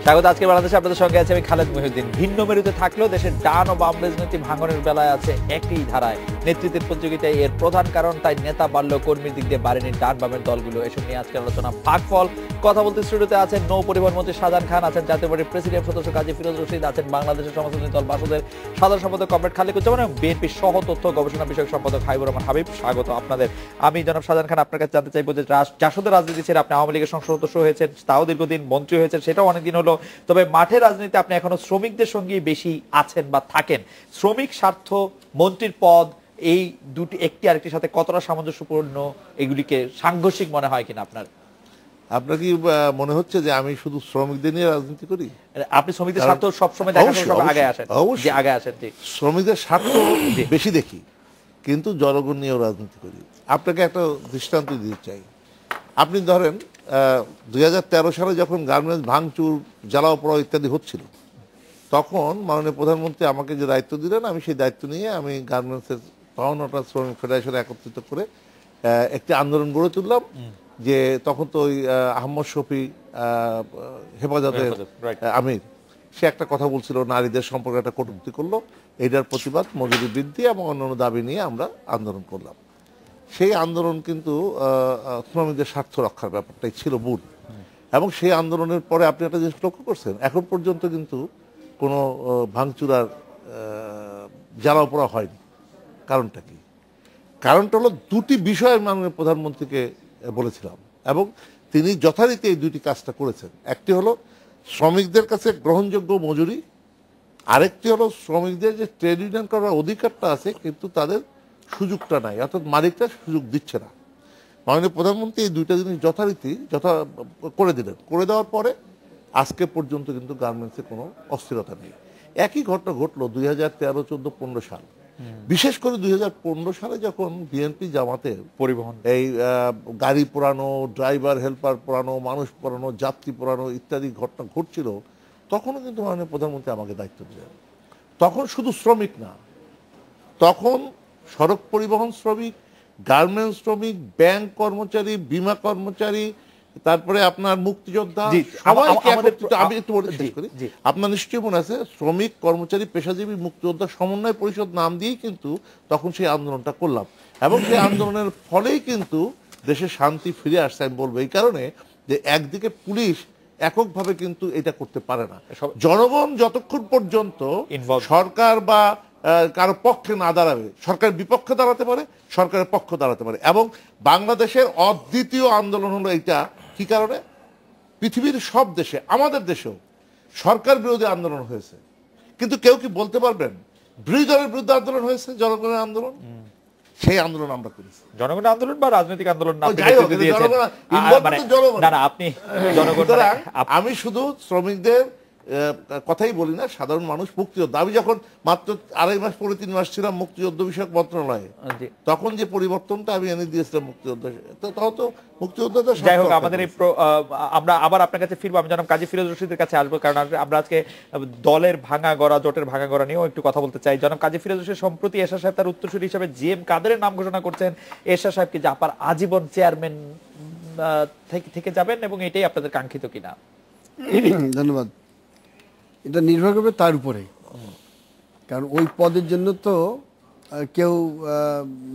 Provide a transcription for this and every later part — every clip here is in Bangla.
স্বাগত। আজকে বাংলাদেশে আপনাদের সঙ্গে আছে আমি খালেদ মহিউদ্দিন। ভিন্ন মেরুতে থাকলেও দেশের ডান ও বাম রাজনীতি ভাঙনের বেলায় আছে একই ধারায়। নেতৃত্বের প্রতিযোগিতায় এর প্রধান কারণ, তাই নেতা বাড়লেও কর্মীর দিক দিয়ে বাড়েনি ডান বামের দলগুলো। এসব নিয়ে আজকের আলোচনা ভাগফল। কথা বলতে স্টুডিওতে আছেন নৌ পরিবহন মন্ত্রী শাহজাহান খান, আছেন জাতীয় পার্টির প্রেসিডিয়াম সদস্য কাজী ফিরোজ রশিদ, আছেন বাংলাদেশের সমাজতান্ত্রিক দল বাসদের সাধারণ সম্পাদক কমরেড খালেকুজ্জামান এবং বিএনপির সহ তথ্য গবেষণা বিষয়ক সম্পাদক হাবিবুর রহমান হাবিব। স্বাগত আপনাদের। আমি জনাব শাহজাহান খান, আপনার কাছে জানতে চাইবো যে জাসদের রাজনীতি ছেড়ে আপনি আওয়ামী লীগের সংসদ সদস্য হয়েছেন, তাও দীর্ঘদিন মন্ত্রী হয়েছেন, সেটাও অনেকদিন হলো। তবে মাঠের রাজনীতিতে আপনি এখনো শ্রমিকদের সঙ্গেই বেশি আছেন বা থাকেন। শ্রমিক স্বার্থ, মন্ত্রীর পদ, এই দুটি একটি আরেকটির সাথে কতটা সামঞ্জস্যপূর্ণ, এগুলিকে সাংঘর্ষিক মনে হয় কিনা আপনার? আপনার কি মনে হচ্ছে যে আমি শুধু শ্রমিকদের নিয়ে রাজনীতি করি? আপনি শ্রমিকদের স্বার্থ সবসময় দেখেন, সব আগে আসেন, যে আগে আসেন। ঠিক, শ্রমিকদের স্বার্থ বেশি দেখি, কিন্তু জনগণ নিয়েও রাজনীতি করি। আপনাকে একটা দৃষ্টান্ত দিতে চাই। আপনি ধরেন 2013 সালে যখন গার্মেন্টস ভাঙচুর, জ্বালাও পোড়াও ইত্যাদি হচ্ছিল, তখন মাননীয় প্রধানমন্ত্রী আমাকে যে দায়িত্ব দিলেন, আমি সেই দায়িত্ব নিয়ে আমি গার্মেন্টসের 52টা শ্রমিক ফেডারেশন একত্রিত করে একটি আন্দোলন গড়ে তুললাম। যে তখন তো ওই আহমদ শফি হেফাজতের আমির, সে একটা কথা বলছিল, নারীদের সম্পর্কে একটা কটূক্তি করলো। এইটার প্রতিবাদ মজুরি বৃদ্ধি এবং অন্যান্য দাবি নিয়ে আমরা আন্দোলন করলাম। সেই আন্দোলন কিন্তু শ্রমিকদের স্বার্থ রক্ষার ব্যাপারটাই ছিল মূল। এবং সেই আন্দোলনের পরে আপনি একটা জিনিস লক্ষ্য করছেন, এখন পর্যন্ত কিন্তু কোনো ভাঙচুর আর জ্বালাও পোড়া হয়নি। কারণটা কি? কারণটা হলো দুটি বিষয় মাননীয় প্রধানমন্ত্রীকে বলেছিলাম এবং তিনি যথারীতি এই দুটি কাজটা করেছেন। একটি হলো শ্রমিকদের কাছে গ্রহণযোগ্য মজুরি, আরেকটি হলো শ্রমিকদের যে ট্রেড ইউনিয়ন করার অধিকারটা আছে কিন্তু তাদের সুযোগটা নাই, অর্থাৎ মালিকরা সুযোগ দিচ্ছে না। মাননীয় প্রধানমন্ত্রী এই দুইটা জিনিস যথারীতি করে দিলেন। করে দেওয়ার পরে আজকে পর্যন্ত কিন্তু গার্মেন্টসে কোনো অস্থিরতা নেই। একই ঘটনা ঘটলো 2013, 14, 15 সাল। বিশেষ করে 2015 সালে যখন বিএনপি জামাতের পরিবহন, এই গাড়ি পোড়ানো, ড্রাইভার হেল্পার পোড়ানো, মানুষ পোড়ানো, যাত্রী পোড়ানো ইত্যাদি ঘটনা ঘটছিল, তখনও কিন্তু মাননীয় প্রধানমন্ত্রী আমাকে দায়িত্ব দিলেন। তখন শুধু শ্রমিক না, তখন সড়ক পরিবহন শ্রমিক, গার্মেন্টস শ্রমিক, ব্যাংক কর্মচারী, বীমা কর্মচারী, তারপরে আপনার মুক্তিযোদ্ধা, আমি একটু শেষ করি। আপনার নিশ্চয়ই মনে আছে, শ্রমিক, কর্মচারী, পেশাজীবী, মুক্তিযোদ্ধা সমন্বয় পরিষদ নাম দিয়েই কিন্তু তখন সেই আন্দোলনটা করলাম এবং সেই আন্দোলনের ফলেই কিন্তু দেশে শান্তি ফিরে আসছে। আমি বলবো এই কারণে যে একদিকে পুলিশ এককভাবে কিন্তু এটা করতে পারে না। জনগণ যতক্ষণ পর্যন্ত সরকার বা কারো পক্ষে না দাঁড়াবে, সরকারের বিপক্ষে দাঁড়াতে পারে, সরকারের পক্ষ দাঁড়াতে পারে। এবং বাংলাদেশের অদ্বিতীয় আন্দোলন হলো এইটা। কি কারণে? পৃথিবীর সব দেশে, আমাদের দেশেও সরকার বিরোধী আন্দোলন হয়েছে, কিন্তু কেউ কি বলতে পারবেন বিরোধী দলের বিরুদ্ধে আন্দোলন হয়েছে? জনগণের আন্দোলন, সেই আন্দোলন আমরা করেছি। জনগণের আন্দোলন বা রাজনৈতিক আন্দোলন, আমি শুধু শ্রমিকদের কথাই বলি না, সাধারণ মানুষ, মুক্তিযোদ্ধা। আমি যখন মাত্র 2.5 মাস পরে 3 মাস ছিলাম মুক্তিযুদ্ধ বিষয়ক মন্ত্রণালয়ে, তখন যে পরিবর্তনটা আমি এনে দিয়েছিলাম মুক্তিযোদ্ধা, তখন তো মুক্তিযোদ্ধা। যাই হোক, আমাদের এই আমরা আবার আপনার কাছে ফিরবো। আমি জানাব কাজী ফিরোজ রশিদের কাছে আসবো, কারণ আমরা আজকে দলের ভাঙা গড়া, জোটের ভাঙা গড়া নিয়েও একটু কথা বলতে চাই। জনাব কাজী ফিরোজ রশিদ, সম্প্রতি এরশাদ সাহেব তার উত্তরসূরি হিসেবে জিএম কাদেরের নাম ঘোষণা করছেন। এরশাদ সাহেবকে জাপার আজীবন চেয়ারম্যান থেকে যাবেন এবং এটাই আপনাদের কাঙ্ক্ষিত কিনা? ধন্যবাদ। এটা নির্ভর করবে তার উপরে, কারণ ওই পদের জন্য তো কেউ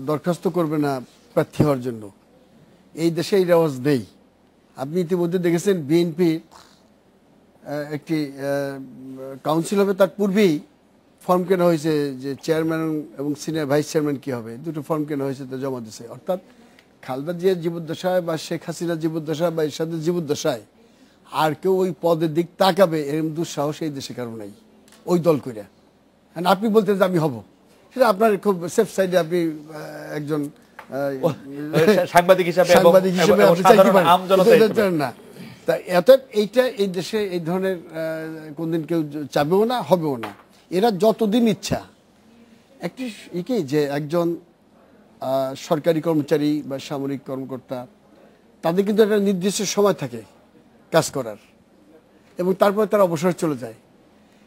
দরখাস্ত করবে না প্রার্থী হওয়ার জন্য। এই দেশে এই রেওয়াজ নেই। আপনি ইতিমধ্যে দেখেছেন বিএনপির একটি কাউন্সিল হবে, তার পূর্বেই ফর্ম কেনা হয়েছে যে চেয়ারম্যান এবং সিনিয়র ভাইস চেয়ারম্যান কী হবে, দুটো ফর্ম কেনা হয়েছে, তো জমা দিয়েছে। অর্থাৎ খালেদা জিয়ার জীবদ্দশায় বা শেখ হাসিনার জীবদ্দশায় বা এরশাদের জীবদ্দশায় আর কেউ ওই পদের দিক তাকাবে এরকম দুঃসাহস এই দেশে কারো নাই, ওই দল কইরা। আপনি বলতেন যে আমি হব, সেটা আপনার খুব সেফ সাইডে, আপনি একজন সাংবাদিক হিসেবে না। তা এত এইটা এই দেশে এই ধরনের কোনদিন কেউ চাবেও না, হবেও না। এরা যতদিন ইচ্ছা একটি কি যে একজন সরকারি কর্মচারী বা সামরিক কর্মকর্তা, তাদের কিন্তু একটা নির্দিষ্ট সময় থাকে কাজ করার এবং তারপরে তারা অবসর চলে যায়।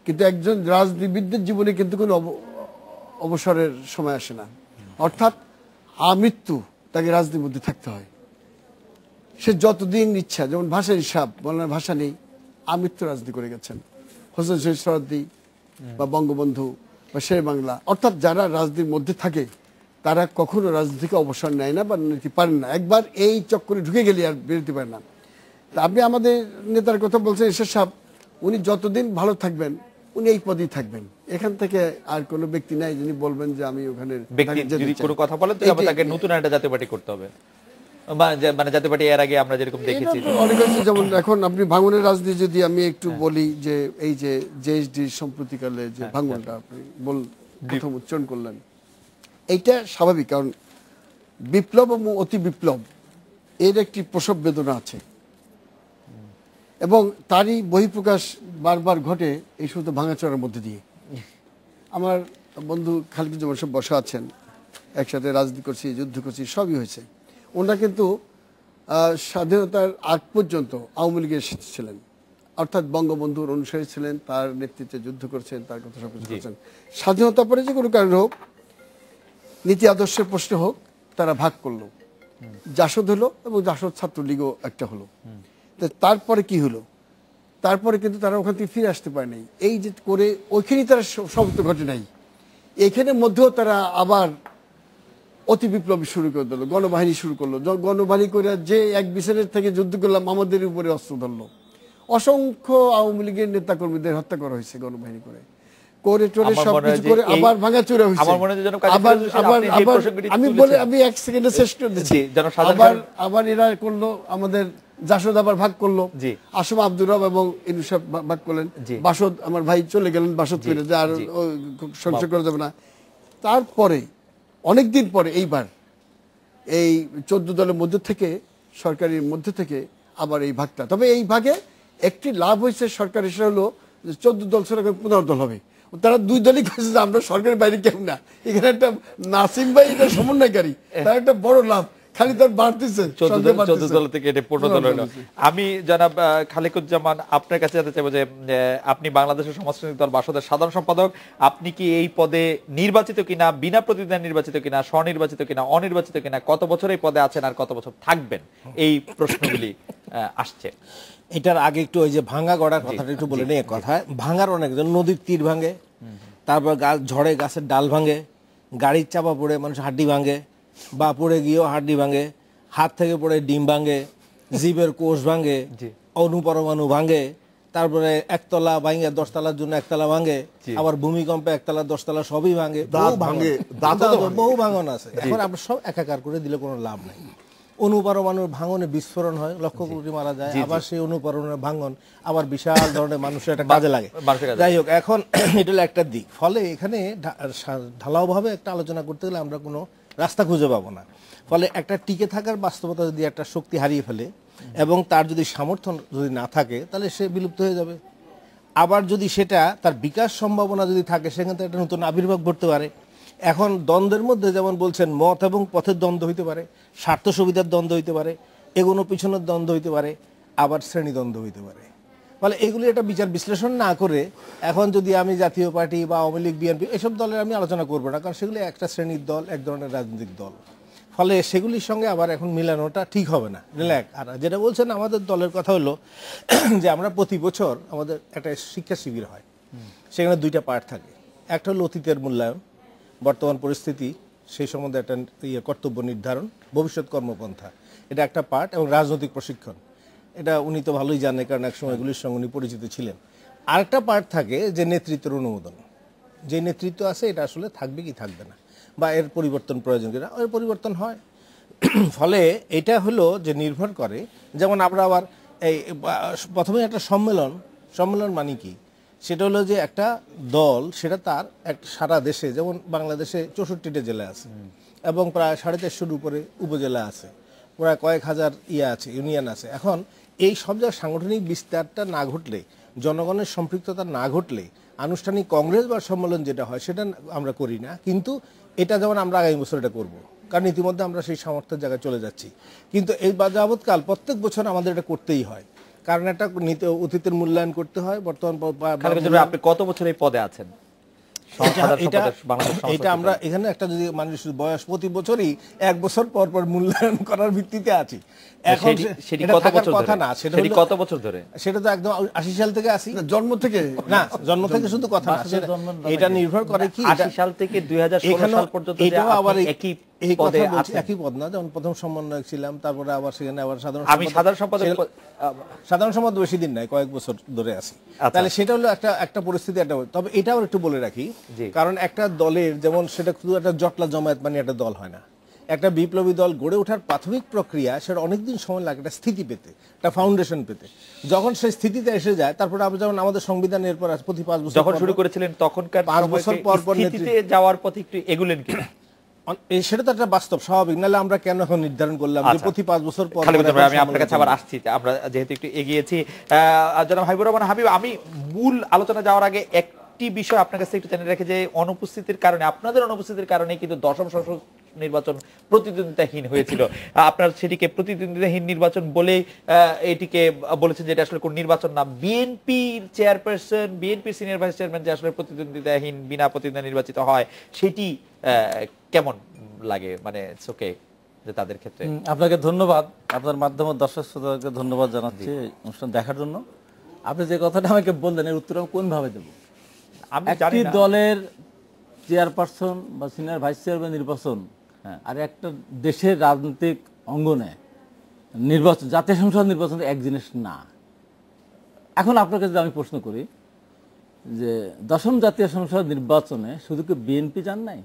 কিন্তু একজন রাজনীতিবিদদের জীবনে কিন্তু কোনো অবসরের সময় আসে না। অর্থাৎ আমৃত্যু তাকে রাজনীতির মধ্যে থাকতে হয়। সে যতদিন ইচ্ছা, যেমন ভাষার হিসাব, বলার ভাষা নেই, আমৃত্যু রাজনীতি করে গেছেন। হোসেন শহীদ সোহরাওয়ার্দী বা বঙ্গবন্ধু বা শের বাংলা, অর্থাৎ যারা রাজনীতির মধ্যে থাকে তারা কখনো রাজনীতি থেকে অবসর নেয় না বা নিতে পারেন না। একবার এই চক্করে ঢুকে গেলে আর বেরোতে পারে না। তা আপনি আমাদের নেতার কথা বলছেন এরশাদ সাহেব, উনি যতদিন ভালো থাকবেন উনি এই পদেই থাকবেন। এখান থেকে আর কোনো ব্যক্তি নাই যিনি বলবেন যে আমি ওখানে ব্যক্তি যদি কোনো কথা বলেন তো তাকে নতুন একটা জাতীয় পার্টি করতে হবে, মানে জাতীয় পার্টি এর আগে আমরা যেরকম দেখেছি অনেক হচ্ছে। যেমন এখন আপনি ভাঙনের রাজনীতি যদি আমি একটু বলি, যে এই যে জেএসডি সম্প্রতিকালে যে ভাঙনটা আপনি প্রথম উচ্চারণ করলেন, এইটা স্বাভাবিক, কারণ বিপ্লব এবং অতি বিপ্লব এর একটি প্রসব বেদনা আছে এবং তারই বহিঃপ্রকাশ বারবার ঘটে এই সমস্ত ভাঙাচোরার মধ্যে দিয়ে। আমার বন্ধু খালিকুজ্জামান সব বসা আছেন, একসাথে রাজনীতি করছি, যুদ্ধ করছি, সবই হয়েছে। ওনারা কিন্তু স্বাধীনতার আগ পর্যন্ত আওয়ামী লীগের সাথে ছিলেন, অর্থাৎ বঙ্গবন্ধুর অনুসারী ছিলেন, তার নেতৃত্বে যুদ্ধ করছেন, তার কথা সব কিছু করছেন। স্বাধীনতার পরে যে কোনো কারণে হোক, নীতি আদর্শের প্রশ্নে হোক, তারা ভাগ করলো, জাসদ হলো এবং জাসদ ছাত্রলীগও একটা হলো। তারপরে কি হলো? তারপরে কিন্তু তারা ওখান থেকে ফিরে আসতে পারে নাই। এই যে করে ওইখানেই তারা সমাপ্ত ঘটে নাই, এখানের মধ্যেও তারা আবার অতি বিপ্লবী শুরু করে দিল, গণবাহিনী শুরু করলো। গণবাহিনী করে যে এক বিচারের থেকে যুদ্ধ করলাম, আমাদের উপরে অস্ত্র ধরলো। অসংখ্য আওয়ামী লীগের নেতা কর্মীদের হত্যা করা হয়েছে গণবাহিনী করে সবকিছু করে, আবার ভাঙাচোরা হয়েছে। আমি এক সেকেন্ডে শেষ করে দিচ্ছি। আবার এরা করলো, আমাদের জাসদ আবার ভাগ করলো, আসম আব্দুর রব এবং ইনুসাব ভাগ করলেন, বাসদ আমার ভাই চলে গেলেন বাসদ করে, যে আর সংসার করা যাবে না। তারপরে অনেকদিন পরে এইবার এই 14 দলের মধ্যে থেকে, সরকারের মধ্যে থেকে আবার এই ভাগটা, তবে এই ভাগে একটি লাভ হয়েছে সরকার, সেটা হলো যে 14 দল ছাড়া 15 দল হবে। তারা দুই দলই করেছে যে আমরা সরকারের বাইরে কেউ না। এখানে একটা নাসিম ভাই এটা সমন্বয়কারী, তার একটা বড় লাভ, খালি তার বাড়তেছে 14 দল থেকে এটা 15 দল হলো। আমি জনাব খালিকুজ্জামান আপনার কাছে জানতে চাইবো যে আপনি বাংলাদেশের সমাজতান্ত্রিক দল বাসদের সাধারণ সম্পাদক, আপনি কি এই পদে নির্বাচিত কিনা, বিনা প্রতিদ্বন্দ্বিতায় নির্বাচিত কিনা, স্বনির্বাচিত কিনা, অনির্বাচিত কিনা, কত বছর এই পদে আছেন আর কত বছর থাকবেন, এই প্রশ্নগুলি আসছে। এটার আগে একটু ওই যে ভাঙা গড়ার কথাটা একটু বলে নিয়ে কথা। ভাঙার অনেকজন নদীর তীর ভাঙে, তারপর ঝড়ে গাছের ডাল ভাঙে, গাড়ির চাপা পড়ে মানুষ হাড্ডি ভাঙে, বা পড়ে গিয়েও হাড্ডি ভাঙে, হাত থেকে পড়ে ডিম ভাঙে, জীবের কোষ ভাঙে, অনুপরমাণু ভাঙে, তারপরে একতলা ভাঙে 10 তলার জন্য একতলা ভাঙে, আবার ভূমিকম্পে একতলা 10 তলা সবই ভাঙে, বহু ভাঙন আছে। এখন আমরা সব একাকার করে দিলে কোনো লাভ নাই। অনুপরমাণুর ভাঙনে বিস্ফোরণ হয়, লক্ষ কোটি মারা যায়, আবার সেই অনুপরমাণুর ভাঙন আবার বিশাল ধরনের মানুষের একটা কাজে লাগে। যাই হোক, এখন এটা হলো একটা দিক। ফলে এখানে ঢালাওভাবে একটা আলোচনা করতে গেলে আমরা কোনো রাস্তা খুঁজে পাবো না। ফলে একটা টিকে থাকার বাস্তবতা যদি একটা শক্তি হারিয়ে ফেলে এবং তার যদি সামর্থ্য যদি না থাকে, তাহলে সে বিলুপ্ত হয়ে যাবে। আবার যদি সেটা তার বিকাশ সম্ভাবনা যদি থাকে, সেখান থেকে একটা নতুন আবির্ভাব ঘটতে পারে। এখন দ্বন্দ্বের মধ্যে যেমন বলছেন, মত এবং পথের দ্বন্দ্ব হইতে পারে, স্বার্থ সুবিধার দ্বন্দ্ব হইতে পারে, এগোনো পিছনের দ্বন্দ্ব হইতে পারে, আবার শ্রেণীদ্বন্দ্ব হইতে পারে। ফলে এগুলি একটা বিচার বিশ্লেষণ না করে এখন যদি আমি জাতীয় পার্টি বা আওয়ামী লীগ, বিএনপি এসব দলের আমি আলোচনা করবো না, কারণ সেগুলি একটা শ্রেণীর দল, এক ধরনের রাজনৈতিক দল। ফলে সেগুলির সঙ্গে আবার এখন মিলানোটা ঠিক হবে না। আর যেটা বলছেন আমাদের দলের কথা হলো যে আমরা প্রতি বছর আমাদের একটা শিক্ষা শিবির হয়, সেখানে 2টা পার্ট থাকে। একটা হলো অতীতের মূল্যায়ন, বর্তমান পরিস্থিতি সেই সম্বন্ধে একটা কর্তব্য নির্ধারণ, ভবিষ্যৎ কর্মপন্থা, এটা একটা পার্ট, এবং রাজনৈতিক প্রশিক্ষণ। এটা উনি তো ভালোই জানে, কারণ একসময় এগুলির সঙ্গে উনি পরিচিত ছিলেন। আরেকটা পার্ট থাকে যে নেতৃত্বের অনুমোদন, যে নেতৃত্ব আছে এটা আসলে থাকবে কি থাকবে না, বা এর পরিবর্তন প্রয়োজন কিনা, এর পরিবর্তন হয়। ফলে এটা হলো যে নির্ভর করে, যেমন আমরা আবার এই প্রথমে একটা সম্মেলন মানে কি, সেটা হলো যে একটা দল, সেটা তার একটা সারা দেশে, যেমন বাংলাদেশে 64টা জেলা আছে এবং প্রায় 450-এর উপরে উপজেলা আছে, প্রায় কয়েক হাজার আছে, ইউনিয়ন আছে। এখন এই সব জায়গায় সাংগঠনিক বিস্তারটা না ঘটলে, জনগণের সম্পৃক্ততা না ঘটলে, আনুষ্ঠানিক কংগ্রেস বা সম্মেলন যেটা হয় সেটা আমরা করি না। কিন্তু এটা যেমন আমরা আগামী বছর এটা করবো, কারণ ইতিমধ্যে আমরা সেই সামর্থ্যের জায়গায় চলে যাচ্ছি। কিন্তু এই যাবৎকাল প্রত্যেক বছর আমাদের এটা করতেই হয়, কারণ একটা অতীতের মূল্যায়ন করতে হয়। বর্তমান আপনি কত বছর এই পদে আছেন? সাধারণ এটা সম্পাদক বাংলাদেশ সমাজ এটা আমরা এখানে একটা যদি মানুষের বয়স প্রতি বছরই 1 বছর পর পর মূল্যায়ন করার ভিত্তিতে আছি। এখন সেটি এটা কত থাকার বছর কথা ধরে? না, সেটা সেটি হলো- কত বছর ধরে? সেটা তো একদম 80 সাল থেকে আসি জন্ম থেকে না, জন্ম থেকে শুধু কথা না, বাচ্চাদের জন্ম না এটা নাকি? নির্ভর করে কি 80 সাল থেকে 2016 সাল পর্যন্ত যে এটাও আবার আপনি একই এই পদে কথা বলছি, আছেন। একই পদ না, যেমন প্রথম সমন্বয়ক ছিলাম, তারপরে আবার সেখানে আবার আমি সাধারণ সম্পাদক সাধারণ সম্পাদক বেশি দিন নাই, কয়েক বছর ধরে আছি। আচ্ছা। তাহলে সেটা হলো একটা পরিস্থিতি, তবে এটাও একটু বলে রাখি, জি। কারণ একটা দলের যেমন সেটা শুধু একটা জটলা জমায়েত মানে একটা দল হয় না। একটা বিপ্লবী দল গড়ে ওঠার প্রাথমিক প্রক্রিয়া, সেটা অনেকদিন সময় লাগে একটা স্থিতি পেতে, একটা ফাউন্ডেশন পেতে। যখন সেই স্থিতিতে এসে যায়, তারপরে আমরা যেমন আমাদের সংবিধানের পর প্রতি 5 বছর যখন পর শুরু করেছিলেন তখনকার 5 বছর পর পর স্থিতিতে যাওয়ার পথে একটু এগুলেন কিনা? সেটা তো একটা বাস্তব স্বাভাবিক, নাহলে আমরা কেন এখন নির্ধারণ করলাম যে আচ্ছা। প্রতি 5 বছর পর খালিদ পর ভাই, আমি এখন আপনার কাছে আবার আসছি, আমরা যেহেতু একটু এগিয়েছি। জনাব হাবিবুর রহমান হাবিব, আমি মূল আলোচনা যাওয়ার আগে একটি বিষয় আপনার কাছে একটু জেনে রাখি যে অনুপস্থিতির কারণে, আপনাদের অনুপস্থিতির কারণে কিন্তু দশম সংসদ নির্বাচন প্রতিদ্বন্দ্বিতাহীন হয়েছিল। আপনার সেটিকে প্রতিদ্বন্দ্বিতাহীন নির্বাচন বলে এটিকে বলেছেন যে এটা আসলে কোন নির্বাচন না, বিএনপির চেয়ারপারসন, বিএনপির সিনিয়র ভাইস চেয়ারম্যান যে আসলে প্রতিদ্বন্দ্বিতাহীন বিনা প্রতিদ্বন্দ্বিতা নির্বাচিত হয়, সেটি কেমন লাগে, মানে ওকে যে তাদের ক্ষেত্রে? আপনাকে ধন্যবাদ, আপনার মাধ্যমে দর্শক শ্রোতাদেরকে ধন্যবাদ জানাচ্ছি এই অনুষ্ঠান দেখার জন্য। আপনি যে কথাটা আমাকে বললেন এর উত্তর আমি কোন ভাবে দেবো? আমি একটি জানি না। দলের চেয়ারপারসন বা সিনিয়র ভাইস চেয়ারম্যান নির্বাচন আর একটা দেশের রাজনৈতিক অঙ্গনে নির্বাচন, জাতীয় সংসদ নির্বাচন এক জিনিস না। এখন আপনাকে যদি আমি প্রশ্ন করি যে দশম জাতীয় সংসদ নির্বাচনে শুধু কি বিএনপি যান নাই?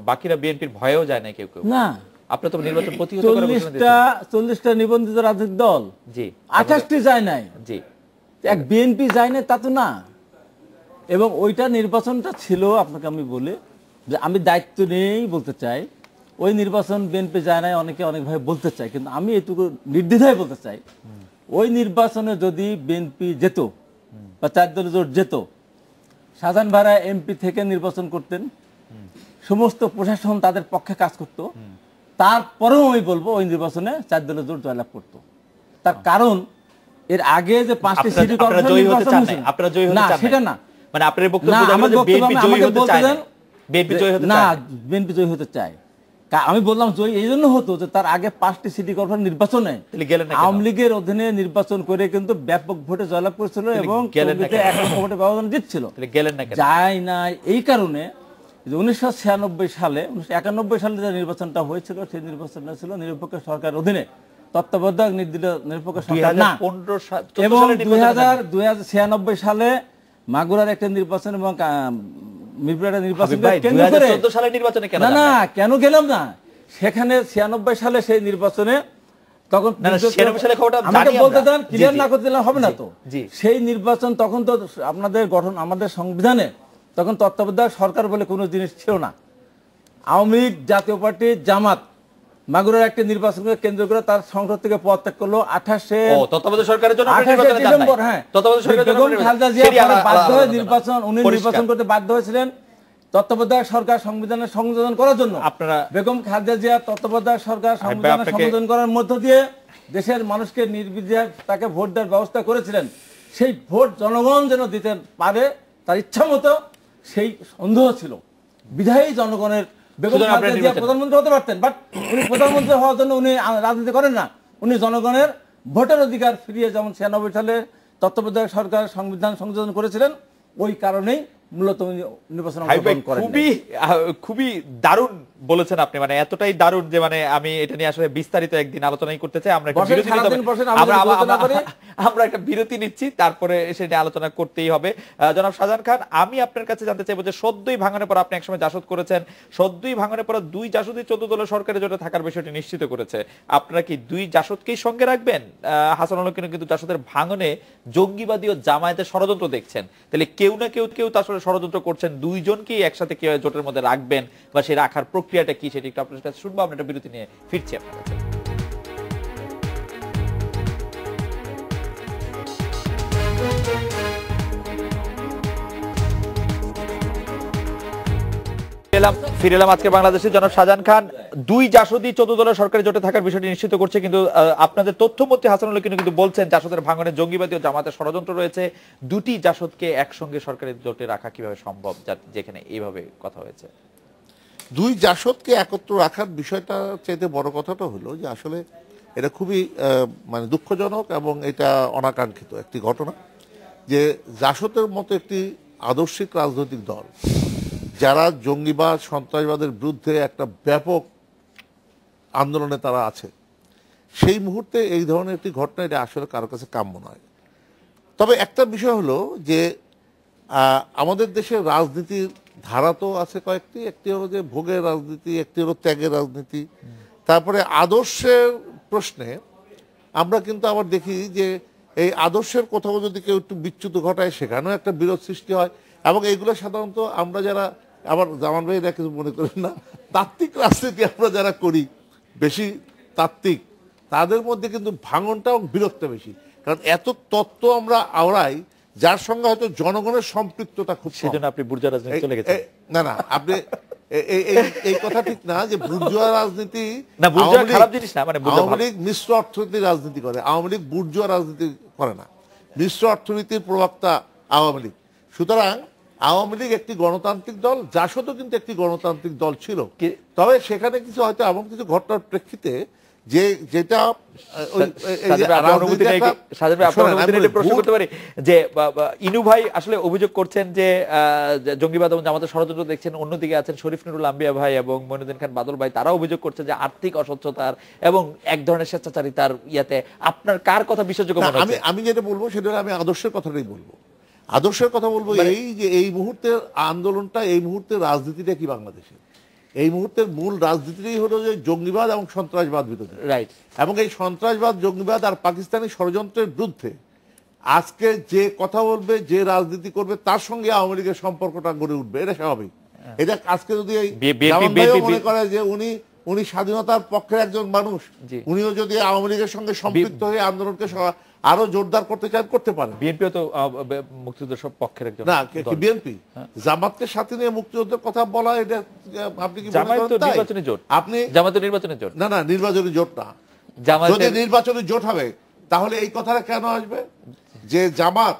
বাকিরা বিএনপির ভয়েও যায় না কেউ কেউ। না, আপনারা তো নির্বাচন প্রতিহত করার ঘোষণা দিয়েছেন। 40টা নিবন্ধিত রাজনৈতিক দল, জি 28টি যায় নাই, জি এক বিএনপি যায় নাই তা তো না। এবং ওইটা নির্বাচনটা ছিল, আপনাকে আমি বলি যে আমি দায়িত্ব নিয়েই বলতে চাই, ওই নির্বাচন বিএনপি যায় নাই অনেকে অনেকভাবে বলতে চাই, কিন্তু আমি এটুকু নির্দ্বিধায় বলতে চাই, ওই নির্বাচনে যদি বিএনপি যেত বা 4 দলের জোট যেত, শাহজাহান ভাইরা এমপি থেকে নির্বাচন করতেন, সমস্ত প্রশাসন তাদের পক্ষে কাজ করত, তারপরেও আমি বলবো ওই নির্বাচনে 4 দলের জোট জয়লাভ করতো। তার কারণ এর আগে যে 5টি সিটি কর্পোরেশন জয়ী হতে নির্বাচন চান হয়েছিল, না, আপনারা জয়ী হতে না চান সেটা না, মানে আপনার বক্তব্য না, বোঝা আমার গেল যে বক্তব্য বিএনপি জয়ী আমাকে হতে বলতে চায় দেন। না, বিএনপি জয়ী হতে না, চায় না। বিএনপি জয়ী হতে চায়। আমি বললাম জয়ী এই জন্য হতো যে তার আগে 5টি সিটি কর্পোরেশন নির্বাচনে তাহলে গেলেন না কেন? আওয়ামী লীগের অধীনে নির্বাচন করে কিন্তু ব্যাপক ভোটে জয়লাভ করেছিল এবং গেলেন না 1 লক্ষ ভোটে ব্যবধান জিতছিল। তাহলে গেলেন না কেন? যায় নাই এই কারণে যে 1996 সালে 1991 সালে যে নির্বাচনটা হয়েছিল, সেই নির্বাচনটা ছিল নিরপেক্ষ সরকারের অধীনে, তত্ত্বাবধায়ক নিরপেক্ষ সরকার না। 2015 এবং সালের নির্বাচনে 2096 সালে মাগুরার একটা নির্বাচন এবং মিরপুরের একটা নির্বাচন ভাই, কেন্দ্র করে 2014 সালের নির্বাচনে কেন না যান না নাই? কেন গেলাম না সেখানে 96 সালে সেই নির্বাচনে তখন না, না, 96 সালে খবরটা আমাকে জানি বলতে আমরা। দেন, জি, ক্লিয়ার জি। না করতে দিলে হবে না তো। জি। সেই নির্বাচন তখন তো আপনাদের গঠন, আমাদের সংবিধানে তখন তত্ত্বাবধায়ক সরকার বলে কোনো জিনিস ছিল না। আওয়ামী লীগ, জাতীয় পার্টি, জামাত মাগুরার একটা নির্বাচনকে কেন্দ্র করে তার সংসদ থেকে পদত্যাগ করলো 28 তত্ত্বাবধায়ক সরকারের জন্য আপনারা 28 নির্বাচনে যান নাই। ডিসেম্বর। হ্যাঁ, তত্ত্বাবধায়ক সরকারের জন্য বেগম আপনারা খালেদা নির্বাচনে- জিয়া সেটি পরে বাধ্য হয়ে আলাদা নির্বাচন, উনি পরিষ্কার। নির্বাচন করতে বাধ্য হয়েছিলেন তত্ত্বাবধায়ক সরকার সংবিধানের সংশোধন করার জন্য। আপনারা- বেগম খালেদা জিয়া তত্ত্বাবধায়ক সরকার সংবিধানের আপনাকে- সংশোধন করার মধ্য দিয়ে দেশের মানুষকে নির্বিচারে তাকে ভোট দেওয়ার ব্যবস্থা করেছিলেন। সেই ভোট জনগণ যেন দিতে পারে তার ইচ্ছা মতো, সেই সন্দেহ ছিল বিধায়ী জনগণের। বেগম সুতরাং আপনারা খালেদা জিয়া নির্বাচন- প্রধানমন্ত্রী হতে পারতেন, বাট উনি প্রধানমন্ত্রী হওয়ার জন্য উনি রাজনীতি করেন না, উনি জনগণের ভোটের অধিকার ফিরিয়ে, যেমন 96 সালে তত্ত্বাবধায়ক সরকার সংবিধান সংশোধন করেছিলেন, ওই কারণেই মূলত উনি নির্বাচন হাবিব ভাই, অংশগ্রহণ করেন। খুবই দারুণ বলেছেন আপনি, মানে এতটাই দারুণ যে মানে আমি এটা নিয়ে আসলে বিস্তারিত একদিন আলোচনাই করতে চাই। আমরা একটা বসেন, বিরতি নিতে সারাদিন হবে। বসেন, আমরা যদি আলোচনা করি। আমরা একটা বিরতি নিচ্ছি, তারপরে সেটা আলোচনা করতেই হবে। জনাব শাহজাহান খান, আমি আপনার কাছে জানতে চাইবো যে সদ্যই ভাঙনের পর আপনি একসময় জাসদ করেছেন, সদ্যই ভাঙনের পর 2 জাসদই 14 দলের সরকারি জোটে থাকার বিষয়টি নিশ্চিত করেছে। আপনারা কি 2 জাসদকেই সঙ্গে রাখবেন? হাসান আল কিন্তু জাসদের ভাঙনে জঙ্গিবাদী ও জামায়াতের ষড়যন্ত্র দেখছেন, তাহলে কেউ না কেউ তো আসলে ষড়যন্ত্র করছেন। 2 জনকেই একসাথে কি জোটের মধ্যে রাখবেন বা সেই রাখার প্রক্রিয়াটা কি, সেটি একটু আপনার কাছে শুনবো। আমরা একটা বিরতি নিয়ে ফিরছি আপনার কাছে। ফিরে এলাম আজকে বাংলাদেশের জনাব শাহজাহান খান। দুই জাসদই 14 দলের সরকারি জোটে থাকার বিষয়টি নিশ্চিত করছে, কিন্তু আপনাদের তথ্যমন্ত্রী হাসানুল কিন্তু বলছেন জাসদের ভাঙনের জঙ্গিবাদী ও জামাতের ষড়যন্ত্র রয়েছে। দুটি জাসদকে একসঙ্গে সরকারি জোটে রাখা কিভাবে সম্ভব, যেখানে এইভাবে কথা হয়েছে? দুই জাসদকে একত্র রাখার বিষয়টা চাইতে বড় কথাটা হলো যে আসলে এটা খুবই মানে দুঃখজনক এবং এটা অনাকাঙ্ক্ষিত একটি ঘটনা যে জাসদের মতো একটি আদর্শিক রাজনৈতিক দল যারা জঙ্গিবাদ সন্ত্রাসবাদের বিরুদ্ধে একটা ব্যাপক আন্দোলনে তারা আছে, সেই মুহূর্তে এই ধরনের একটি ঘটনা এটা আসলে কারো কাছে কাম্য নয়। তবে একটা বিষয় হলো যে আমাদের দেশের রাজনীতির ধারা তো আছে কয়েকটি, একটি হলো যে ভোগের রাজনীতি, একটি হলো ত্যাগের রাজনীতি, তারপরে আদর্শের প্রশ্নে আমরা কিন্তু আবার দেখি যে এই আদর্শের কোথাও যদি কেউ একটু বিচ্যুত ঘটায় সেখানেও একটা বিরোধ সৃষ্টি হয়, এবং এইগুলো সাধারণত আমরা যারা, আবার জামান ভাই এটা কিছু মনে করেন না, তাত্ত্বিক রাজনীতি আমরা যারা করি বেশি তাত্ত্বিক, তাদের মধ্যে কিন্তু ভাঙনটা এবং বিরক্ত বেশি, কারণ এত তত্ত্ব আমরা আওড়াই যার সঙ্গে হয়তো জনগণের সম্পৃক্ততা খুব কম। সেজন্য আপনি বুর্জোয়া রাজনীতি চলে গেছেন। না আপনি এই কথা ঠিক না যে বুর্জোয়া রাজনীতি, না বুর্জোয়া খারাপ জিনিস না, মানে আওয়ামী লীগ মিশ্র অর্থনীতির রাজনীতি করে, আওয়ামী লীগ বুর্জোয়া রাজনীতি করে না, মিশ্র অর্থনীতির প্রবক্তা আওয়ামী লীগ। সুতরাং আওয়ামী লীগ একটি গণতান্ত্রিক দল, জাসদও কিন্তু একটি গণতান্ত্রিক দল ছিল, তবে সেখানে কিছু হয়তো এমন কিছু ঘটনার প্রেক্ষিতে যে যেটা প্রশ্ন করতে পারি যে ইনু ভাই আসলে অভিযোগ করছেন যে জঙ্গিবাদ এবং জামাতের ষড়যন্ত্র দেখছেন, অন্যদিকে আছেন শরীফ নুরুল আম্বিয়া ভাই এবং মইনুদ্দিন খান বাদল ভাই, তারা অভিযোগ করছেন যে আর্থিক অস্বচ্ছতার এবং এক ধরনের স্বেচ্ছাচারিতার ইয়াতে আপনার কার কথা বিশ্বাসযোগ্য মনে হচ্ছে? আমি যেটা বলবো সেটা আমি আদর্শের কথাটাই বলবো। আদর্শের কথা বলবো এই যে এই মুহূর্তের আন্দোলনটা, এই মুহূর্তের রাজনীতিটা কি বাংলাদেশে, এই মুহূর্তের মূল রাজনীতিটাই হলো যে জঙ্গিবাদ এবং সন্ত্রাসবাদ বিরোধী, রাইট, এবং এই সন্ত্রাসবাদ জঙ্গিবাদ আর পাকিস্তানি ষড়যন্ত্রের বিরুদ্ধে আজকে যে কথা বলবে, যে রাজনীতি করবে, তার সঙ্গে আওয়ামী লীগের সম্পর্কটা গড়ে উঠবে, এটা স্বাভাবিক। এটা আজকে যদি মনে করে যে উনি স্বাধীনতার পক্ষের একজন মানুষ, উনিও যদি আওয়ামী লীগের সঙ্গে সম্পৃক্ত হয়ে আন্দোলনকে আরো জোরদার করতে চান, করতে পারেন। বিএনপিও তো মুক্তিযুদ্ধের সব পক্ষের একজন না, বিএনপি জামাতকে সাথে নিয়ে মুক্তিযুদ্ধের কথা বলা, এটা আপনি কি নির্বাচনী জোট? আপনি জামাতের নির্বাচনী জোট? না নির্বাচনী জোট না, যদি নির্বাচনী জোট হবে তাহলে এই কথাটা কেন আসবে যে জামাত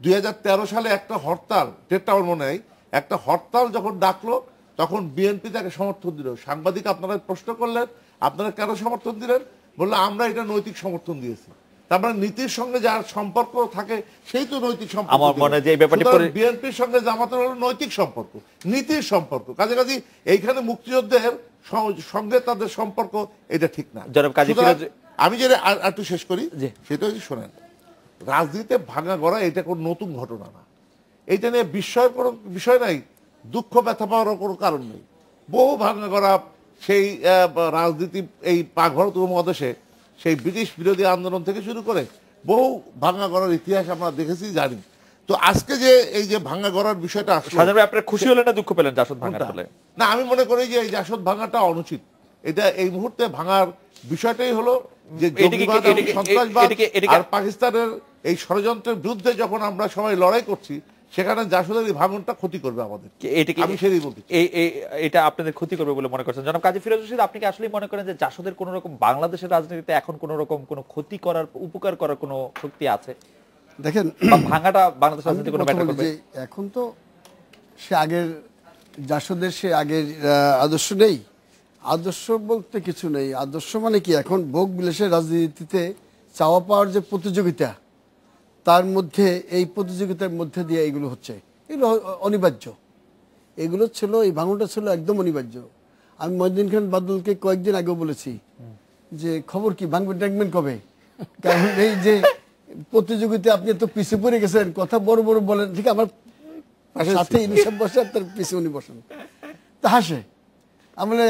2013 সালে একটা হরতাল, ডেটটা আমার মনে নেই, একটা হরতাল যখন ডাকলো তখন বিএনপি তাকে সমর্থন দিল। সাংবাদিক আপনারা প্রশ্ন করলেন আপনারা কেন সমর্থন দিলেন, বললো আমরা এটা নৈতিক সমর্থন দিয়েছি। তার মানে নীতির সঙ্গে যার সম্পর্ক থাকে সেই তো নৈতিক সম্পর্ক। আমার মনে হয় যে এই ব্যাপারটি বিএনপির সঙ্গে জামাতের হলো নৈতিক সম্পর্ক, নীতির সম্পর্ক, কাছাকাছি এইখানে মুক্তিযুদ্ধের সঙ্গে তাদের সম্পর্ক, এটা ঠিক না। আমি যেটা একটু শেষ করি সেটা হচ্ছে, শোনেন, রাজনীতিতে ভাঙা গড়া এটা কোনো নতুন ঘটনা না, এইটা নিয়ে বিস্ময়ের কোনো বিষয় নাই, দুঃখ ব্যথা পাওয়ারও কোনো কারণ নেই। বহু ভাঙা গড়া সেই রাজনীতি এই ভারত উপমহাদেশে সেই ব্রিটিশ বিরোধী আন্দোলন থেকে শুরু করে বহু ভাঙা গড়ার ইতিহাস আমরা দেখেছি, জানি। তো আজকে যে এই যে ভাঙা গড়ার বিষয়টা আসলে আপনারা খুশি হলেন না দুঃখ পেলেন জাসদ ভাঙার ফলে? না, আমি মনে করি যে এই জাসদ ভাঙাটা অনুচিত। এটা এই মুহূর্তে ভাঙার বিষয়টাই হলো যে সন্ত্রাসবাদ আর পাকিস্তানের এই ষড়যন্ত্রের বিরুদ্ধে যখন আমরা সবাই লড়াই করছি, সেখানে জাসদের এই ভাঙনটা ক্ষতি করবে আমাদের। আমি সেটাই বলতে চাই, এটা আপনাদের ক্ষতি করবে বলে মনে করছেন? জনাব কাজী ফিরোজ রশিদ, আপনি কি আসলে মনে করেন যে জাসদের কোন রকম বাংলাদেশের রাজনীতিতে এখন কোন রকম কোন ক্ষতি করার, উপকার করার কোন শক্তি আছে? দেখেন, ভাঙাটা বাংলাদেশের রাজনীতি কোনো ম্যাটার করবে? এখন তো সে আগের জাসদের সে আগের আদর্শ নেই, আদর্শ বলতে কিছু নেই। আদর্শ মানে কি, এখন ভোগ বিলাসের রাজনীতিতে চাওয়া পাওয়ার যে প্রতিযোগিতা, তার মধ্যে এই প্রতিযোগিতার মধ্যে দিয়ে এগুলো হচ্ছে, এগুলো অনিবার্য। এগুলো ছিল, এই ভাঙনটা ছিল একদম অনিবার্য। আমি মইনুদ্দিন খান বাদলকে কয়েকদিন আগেও বলেছি যে খবর কি, ভাঙবেন টাঙবেন কবে? কারণ এই যে প্রতিযোগিতা, আপনি তো পিছিয়ে পড়ে গেছেন, কথা বড় বড় বলেন, ঠিক আমার সাথে ইনসাফ বসে তার পিছিয়ে উনি বসেন, তা হাসে।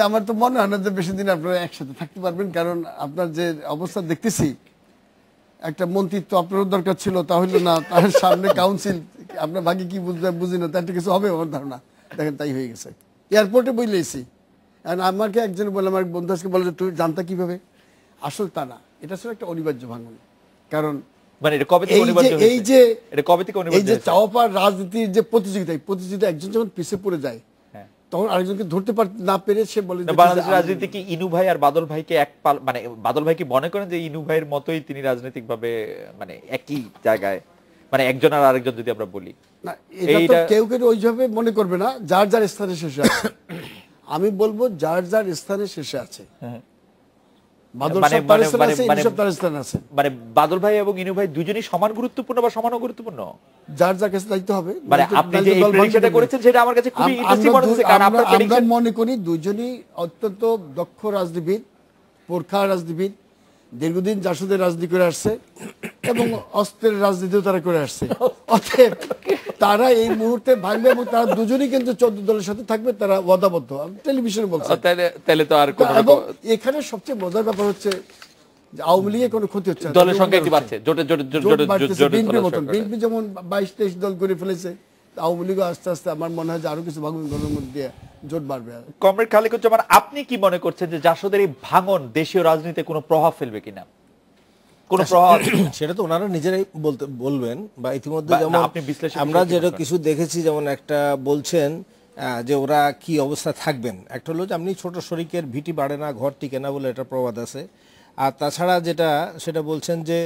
আমার তো মনে হয় না যে বেশি দিন আপনারা একসাথে থাকতে পারবেন, কারণ আপনার যে অবস্থা দেখতেছি, একটা মন্ত্রিত্ব আপনারও দরকার ছিল, তাহলে না, তার সামনে কাউন্সিল, আপনার ভাগে কি বুঝি না, তার কিছু হবে আমার ধারণা। দেখেন তাই হয়ে গেছে, এয়ারপোর্টে বইলেছি। আর আমাকে একজন বলে, আমার বন্ধু আজকে বলে, তুই জানতা কিভাবে? আসলে তা না, এটা ছিল একটা অনিবার্য ভাঙন। কারণ এই যে চাওয়া পাওয়ার রাজনীতির যে প্রতিযোগিতা, এই প্রতিযোগিতা একজন যখন পিছিয়ে পড়ে যায়, তখন আরেকজনকে ধরতে না পেরে সে বলে যে বাংলাদেশের রাজনীতি কি ইনু ভাই আর বাদল ভাইকে মানে বাদল ভাই কি মনে করেন যে ইনু ভাইয়ের মতোই তিনি রাজনৈতিক ভাবে মানে একই জায়গায়, মানে একজন আর আরেকজন যদি আমরা বলি? না, এটা তো কেউ কেউ ওইভাবে মনে করবে না, যার যার স্থানে শেষে আছে। আমি বলবো যার যার স্থানে শেষে আছে। বাদল সাহেব তার স্থানে আছে, ইনু সাহেব তার স্থানে আছে। মানে বাদল ভাই এবং ইনু ভাই দুজনই সমান গুরুত্বপূর্ণ বা সমান গুরুত্বপূর্ণ? যার যার কাছে দায়িত্ব হবে। মানে আপনি যে এই প্রেডিকশনটা করেছেন সেটা আমার কাছে খুবই ইন্টারেস্টিং মনে হচ্ছে, কারণ আপনার আমরা মনে করি দুজনই অত্যন্ত দক্ষ রাজনীতিবিদ, পোরখা রাজনীতিবিদ, দীর্ঘদিন জাসদের রাজনীতি করে আসছে এবং অস্ত্রের রাজনীতিও তারা করে আসছে। অতএব তারা এই মুহূর্তে ভাঙবে এবং তারা দুজনই কিন্তু 14 দলের সাথে থাকবে, তারা ওয়াদাবদ্ধ। আমি টেলিভিশনে বলছি। তাহলে তো আর কোনো এবং এখানে সবচেয়ে মজার ব্যাপার হচ্ছে যে আওয়ামী লীগের কোনো ক্ষতি হচ্ছে না, দলের সংখ্যা কি বাড়ছে, বিএনপি যেমন 22-23 দল করে ফেলেছে, আওয়ামী লীগও আস্তে আস্তে আমার মনে হয় যে আরো কিছু ভাঙন দলের মধ্যে জোট বাড়বে। কমরেড খালিকুজ্জামান, আপনি কি মনে করছেন যে জাসদের এই ভাঙন দেশীয় রাজনীতিতে কোনো প্রভাব ফেলবে কিনা? কোন প্রভাব সেটা তো ওনারা নিজেরাই বলবেন, বা ইতিমধ্যে বা যেমন আপনি বিশ্লেষণ আমরা করতে যেটা পারেন। কিছু দেখেছি, যেমন একটা বলছেন যে ওরা কি অবস্থা থাকবেন। একটা হলো যে আপনি ছোট শরিকের ভিটি বাড়ে না, ঘর টিকে না বলে এটা প্রবাদ আছে। আর তাছাড়া সেটা বলছেন যে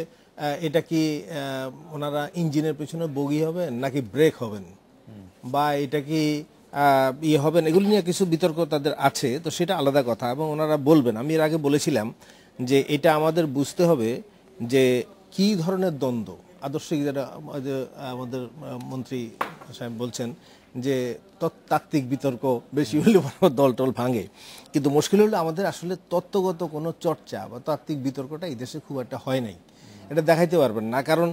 এটা কি ওনারা ইঞ্জিনের পেছনে বগি হবেন নাকি ব্রেক হবেন, বা এটা কি ইয়ে হবেন, এগুলো নিয়ে কিছু বিতর্ক তাদের আছে। তো সেটা আলাদা কথা, এবং ওনারা বলবেন। আমি এর আগে বলেছিলাম যে এটা আমাদের বুঝতে হবে যে কি ধরনের দ্বন্দ্ব আদর্শিক, যেটা আমাদের মন্ত্রী সাহেব বলছেন যে তাত্ত্বিক বিতর্ক বেশি হলে দল টল ভাঙে, কিন্তু মুশকিল হলো আমাদের আসলে তত্ত্বগত কোনো চর্চা বা তাত্ত্বিক বিতর্কটা এই দেশে খুব একটা হয় নাই। এটা দেখাইতে পারবেন না, কারণ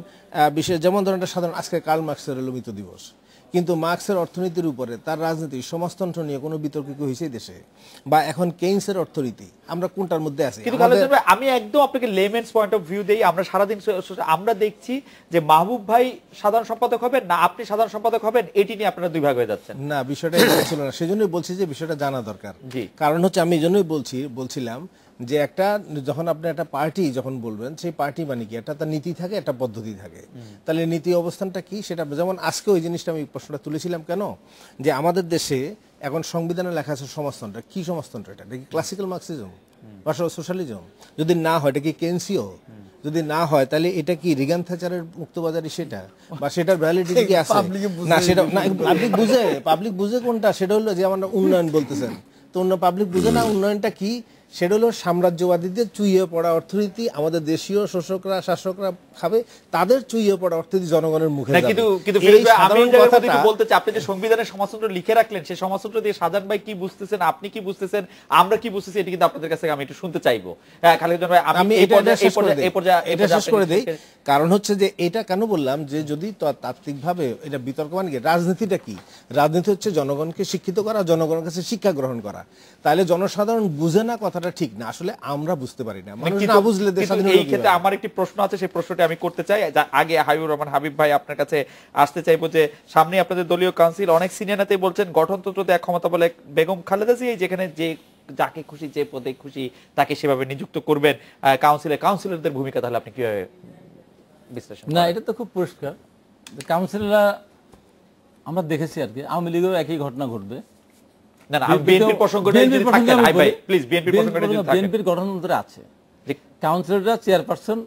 বিশেষ যেমন ধরেন একটা সাধারণ আজকে কার্ল মার্কসের হলো মৃত্যু দিবস, কিন্তু মার্কসের অর্থনীতির উপরে তার রাজনীতি সমাজতন্ত্র নিয়ে কোনো বিতর্ক কি হয়েছে দেশে? বা এখন কেইন্সের অর্থনীতি, আমরা কোনটার মধ্যে আছি? কিন্তু আমি একদম আপনাকে লেমেন্স পয়েন্ট অফ ভিউ দেই। আমরা সারাদিন আমরা দেখছি যে মাহবুব ভাই সাধারণ সম্পাদক হবেন না আপনি সাধারণ সম্পাদক হবেন, এটি নিয়ে আপনারা দুই ভাগ হয়ে যাচ্ছেন। না, বিষয়টা এরকম ছিল না, সেজন্যই বলছি যে বিষয়টা জানা দরকার। কারণ হচ্ছে আমি এই জন্যই বলছিলাম যে যখন আপনি একটা পার্টি যখন বলবেন, সেই পার্টি মানে কি, একটা তার নীতি থাকে, একটা পদ্ধতি থাকে। তাহলে নীতি অবস্থানটা কি সেটা, যেমন আজকে ওই জিনিসটা আমি প্রশ্নটা তুলেছিলাম কেন, যে আমাদের দেশে এখন সংবিধানে লেখা আছে সমাজতন্ত্র। কি সমাজতন্ত্র? এটা কি ক্লাসিক্যাল মার্কসিজম বা সোশ্যালিজম? যদি না হয় এটা কি কেনসিও? যদি না হয় তাহলে এটা কি রিগান থ্যাচারের মুক্তবাজারি সেটা, বা সেটার ভ্যালিডিটি কি আছে? না, সেটা না, পাবলিক বুঝে কোনটা? সেটা হলো যে আমরা উন্নয়ন বলতেছেন, তো পাবলিক বুঝে না উন্নয়নটা কি। সেটা হলো সাম্রাজ্যবাদীদের চুইয়ে পড়া অর্থনীতি, আমাদের দেশীয় শাসকরা খাবে, তাদের চুইয়ে পড়া অর্থনীতি জনগণের মুখে যাবে। কিন্তু আমি বলতে চাই, আপনি যে সংবিধানের সমাজতন্ত্র লিখে রাখলেন, সেই সমাজতন্ত্র দিয়ে শাহজাহান ভাই কি বুঝতেছেন, আপনি কি বুঝতেছেন, আমরা কি বুঝতেছি, এটা কিন্তু আপনাদের কাছে আমি একটু শুনতে চাইবো। খালিকুজ্জামান ভাই, আমি এটা শেষ করে দেই। কারণ হচ্ছে যে এটা কেন বললাম যে যদি তাত্ত্বিকভাবে এটা বিতর্ক, মানে কি রাজনীতিটা কি? রাজনীতি হচ্ছে জনগণকে শিক্ষিত করা, জনগণের কাছে শিক্ষা গ্রহণ করা। তাহলে জনসাধারণ বুঝে না কথাটা ঠিক না, আসলে আমরা বুঝতে পারি না, মানুষ না বুঝলে দেশ স্বাধীন হবে। এই ক্ষেত্রে আমার একটি প্রশ্ন আছে, সেই প্রশ্নটি আমি করতে চাই। আগে হাবিবুর রহমান হাবিব ভাই আপনার কাছে আসতে চাইবো যে সামনে আপনাদের দলীয় কাউন্সিল, অনেক সিনিয়র নেতাই বলছেন গঠনতন্ত্র ত্যাগ ক্ষমতা বলে বেগম খালেদা জিয়া যেখানে যে যাকে খুশি যে পদে খুশি তাকে সেভাবে নিযুক্ত করবেন কাউন্সিলরদের ভূমিকা তাহলে আপনি কিভাবে বিশ্লেষণ? না, এটা তো খুব পরিষ্কার। কাউন্সিলররা আমরা দেখেছি আর কি, আওয়ামী লীগেও একই ঘটনা ঘটবে। না না, বিএনপির প্রসঙ্গটা যদি থাকে হাই ভাই প্লিজ, বিএনপির প্রসঙ্গটা যদি থাকে। বিএনপির গঠনতন্ত্রে আছে যে কাউন্সিলররা চেয়ারপারসন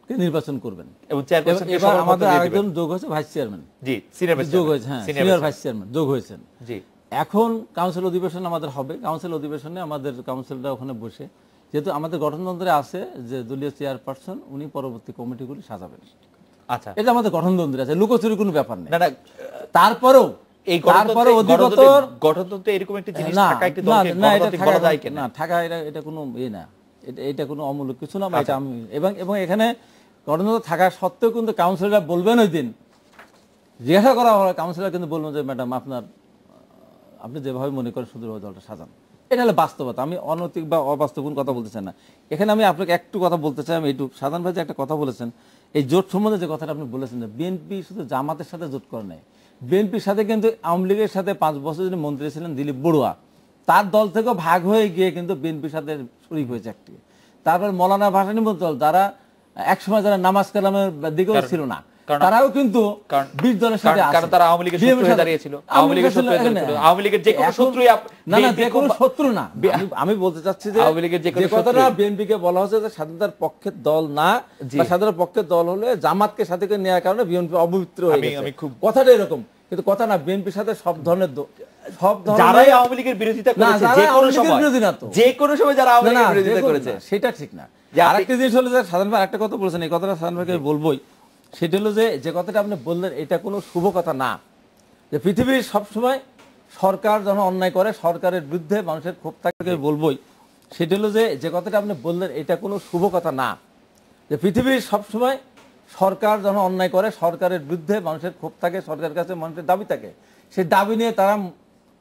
কে নির্বাচন করবেন, এবং চেয়ারপারসন এবার আমাদের আরেকজন যোগ হয়েছে ভাইস চেয়ারম্যান। জি, সিনিয়র ভাইস যোগ হয়েছে, হ্যাঁ, সিনিয়র ভাইস চেয়ারম্যান যোগ হয়েছেন। জি, এখন কাউন্সিল অধিবেশন আমাদের হবে, কাউন্সিল অধিবেশনে আমাদের কাউন্সিলরা ওখানে বসে, যেহেতু আমাদের গঠনতন্ত্রে আছে যে দলীয় চেয়ারপারসন উনি পরবর্তী কমিটিগুলি সাজাবেন। আচ্ছা, এটা আমাদের গঠনতন্ত্রে আছে, লুকোচুরি কোনো ব্যাপার নেই। না না, তারপরেও এই গঠনতন্ত্রে এরকম একটা জিনিস থাকা একটি দলকে গণতান্ত্রিক বলা যায় কিনা? না, থাকা এটা কোনো না, এটা কোনো অমূলক কিছু না। এটা আমি এবং এখানে গঠনতন্ত্র থাকা সত্ত্বেও কিন্তু কাউন্সিলররা বলবেন, ওই দিন জিজ্ঞাসা করা হয়, কাউন্সিলর কিন্তু বলবেন যে ম্যাডাম আপনি যেভাবে মনে করেন সুন্দরভাবে দলটা সাজান। এটা হলো বাস্তবতা, আমি অনৈতিক বা অবাস্তব কোনো কথা বলতে চাই না। এখানে আমি আপনাকে একটু কথা বলতে চাই, আমি একটু সাধারণ ভাই যে একটা কথা বলেছেন, এই জোট সম্বন্ধে যে কথাটা আপনি বলেছেন, যে বিএনপি শুধু জামাতের সাথে জোট করে নেয়, বিএনপির সাথে কিন্তু আওয়ামী লীগের সাথে 5 বছর যিনি মন্ত্রী ছিলেন দিলীপ বড়ুয়া, তার দল থেকেও ভাগ হয়ে গিয়ে কিন্তু বিএনপির সাথে শরিক হয়েছে একটি। তারপর মৌলানা ভাসানী দল, যারা একসময় যারা নামাজ কালামের দিকেও ছিল না, তারাও কিন্তু কারণ- 20 দলের সাথে আছে, কারণ তারা আওয়ামী লীগের BNP শত্রু হয়ে সাথে- দাঁড়িয়েছিল। আওয়ামী লীগের শত্রু হয়ে দাঁড়িয়েছিল। আওয়ামী লীগের যে কোনো এখন- শত্রুই না BNP যে কোনো খুব- শত্রু না, আমি বলতে চাচ্ছি যে আওয়ামী লীগের যে কোনো যে কথাটা শত্রুই। বিএনপি কে বলা হচ্ছে যে স্বাধীনতার পক্ষের দল না, জি। বা স্বাধীনতার পক্ষের দল হলে জামাতকে সাথে করে নেওয়ার কারণে বিএনপি অপবিত্র হয়ে আমি গেছে। খুব- কথাটা এরকম, কিন্তু কথা না, বিএনপির সাথে সব ধরনের সব যারাই আওয়ামী লীগের বিরোধিতা না, করেছে যারা যে কোনো আওয়ামী লীগের সময়, বিরোধী না তো। যে কোনো সময় যারা আওয়ামী না, লীগের না, বিরোধিতা দেখুন করেছে, না, সেটা ঠিক না। যে আপনি- আরেকটা জিনিস হলো যে সাধারণ ভাই একটা কথা বলেছেন, এই কথাটা সাধারণ ভাইকে আমি বলবোই, সেটা হলো যে কথাটা আপনি বললেন এটা কোনো শুভ কথা না, যে পৃথিবীর সবসময় সরকার যখন অন্যায় করে সরকারের বিরুদ্ধে মানুষের ক্ষোভ থাকে বলবোই, সেটা হলো যে কথাটা আপনি বললেন এটা কোনো শুভ কথা না, যে পৃথিবীর সবসময় সরকার যখন অন্যায় করে সরকারের বিরুদ্ধে মানুষের ক্ষোভ থাকে, সরকারের কাছে মানুষের দাবি থাকে, সেই দাবি নিয়ে তারা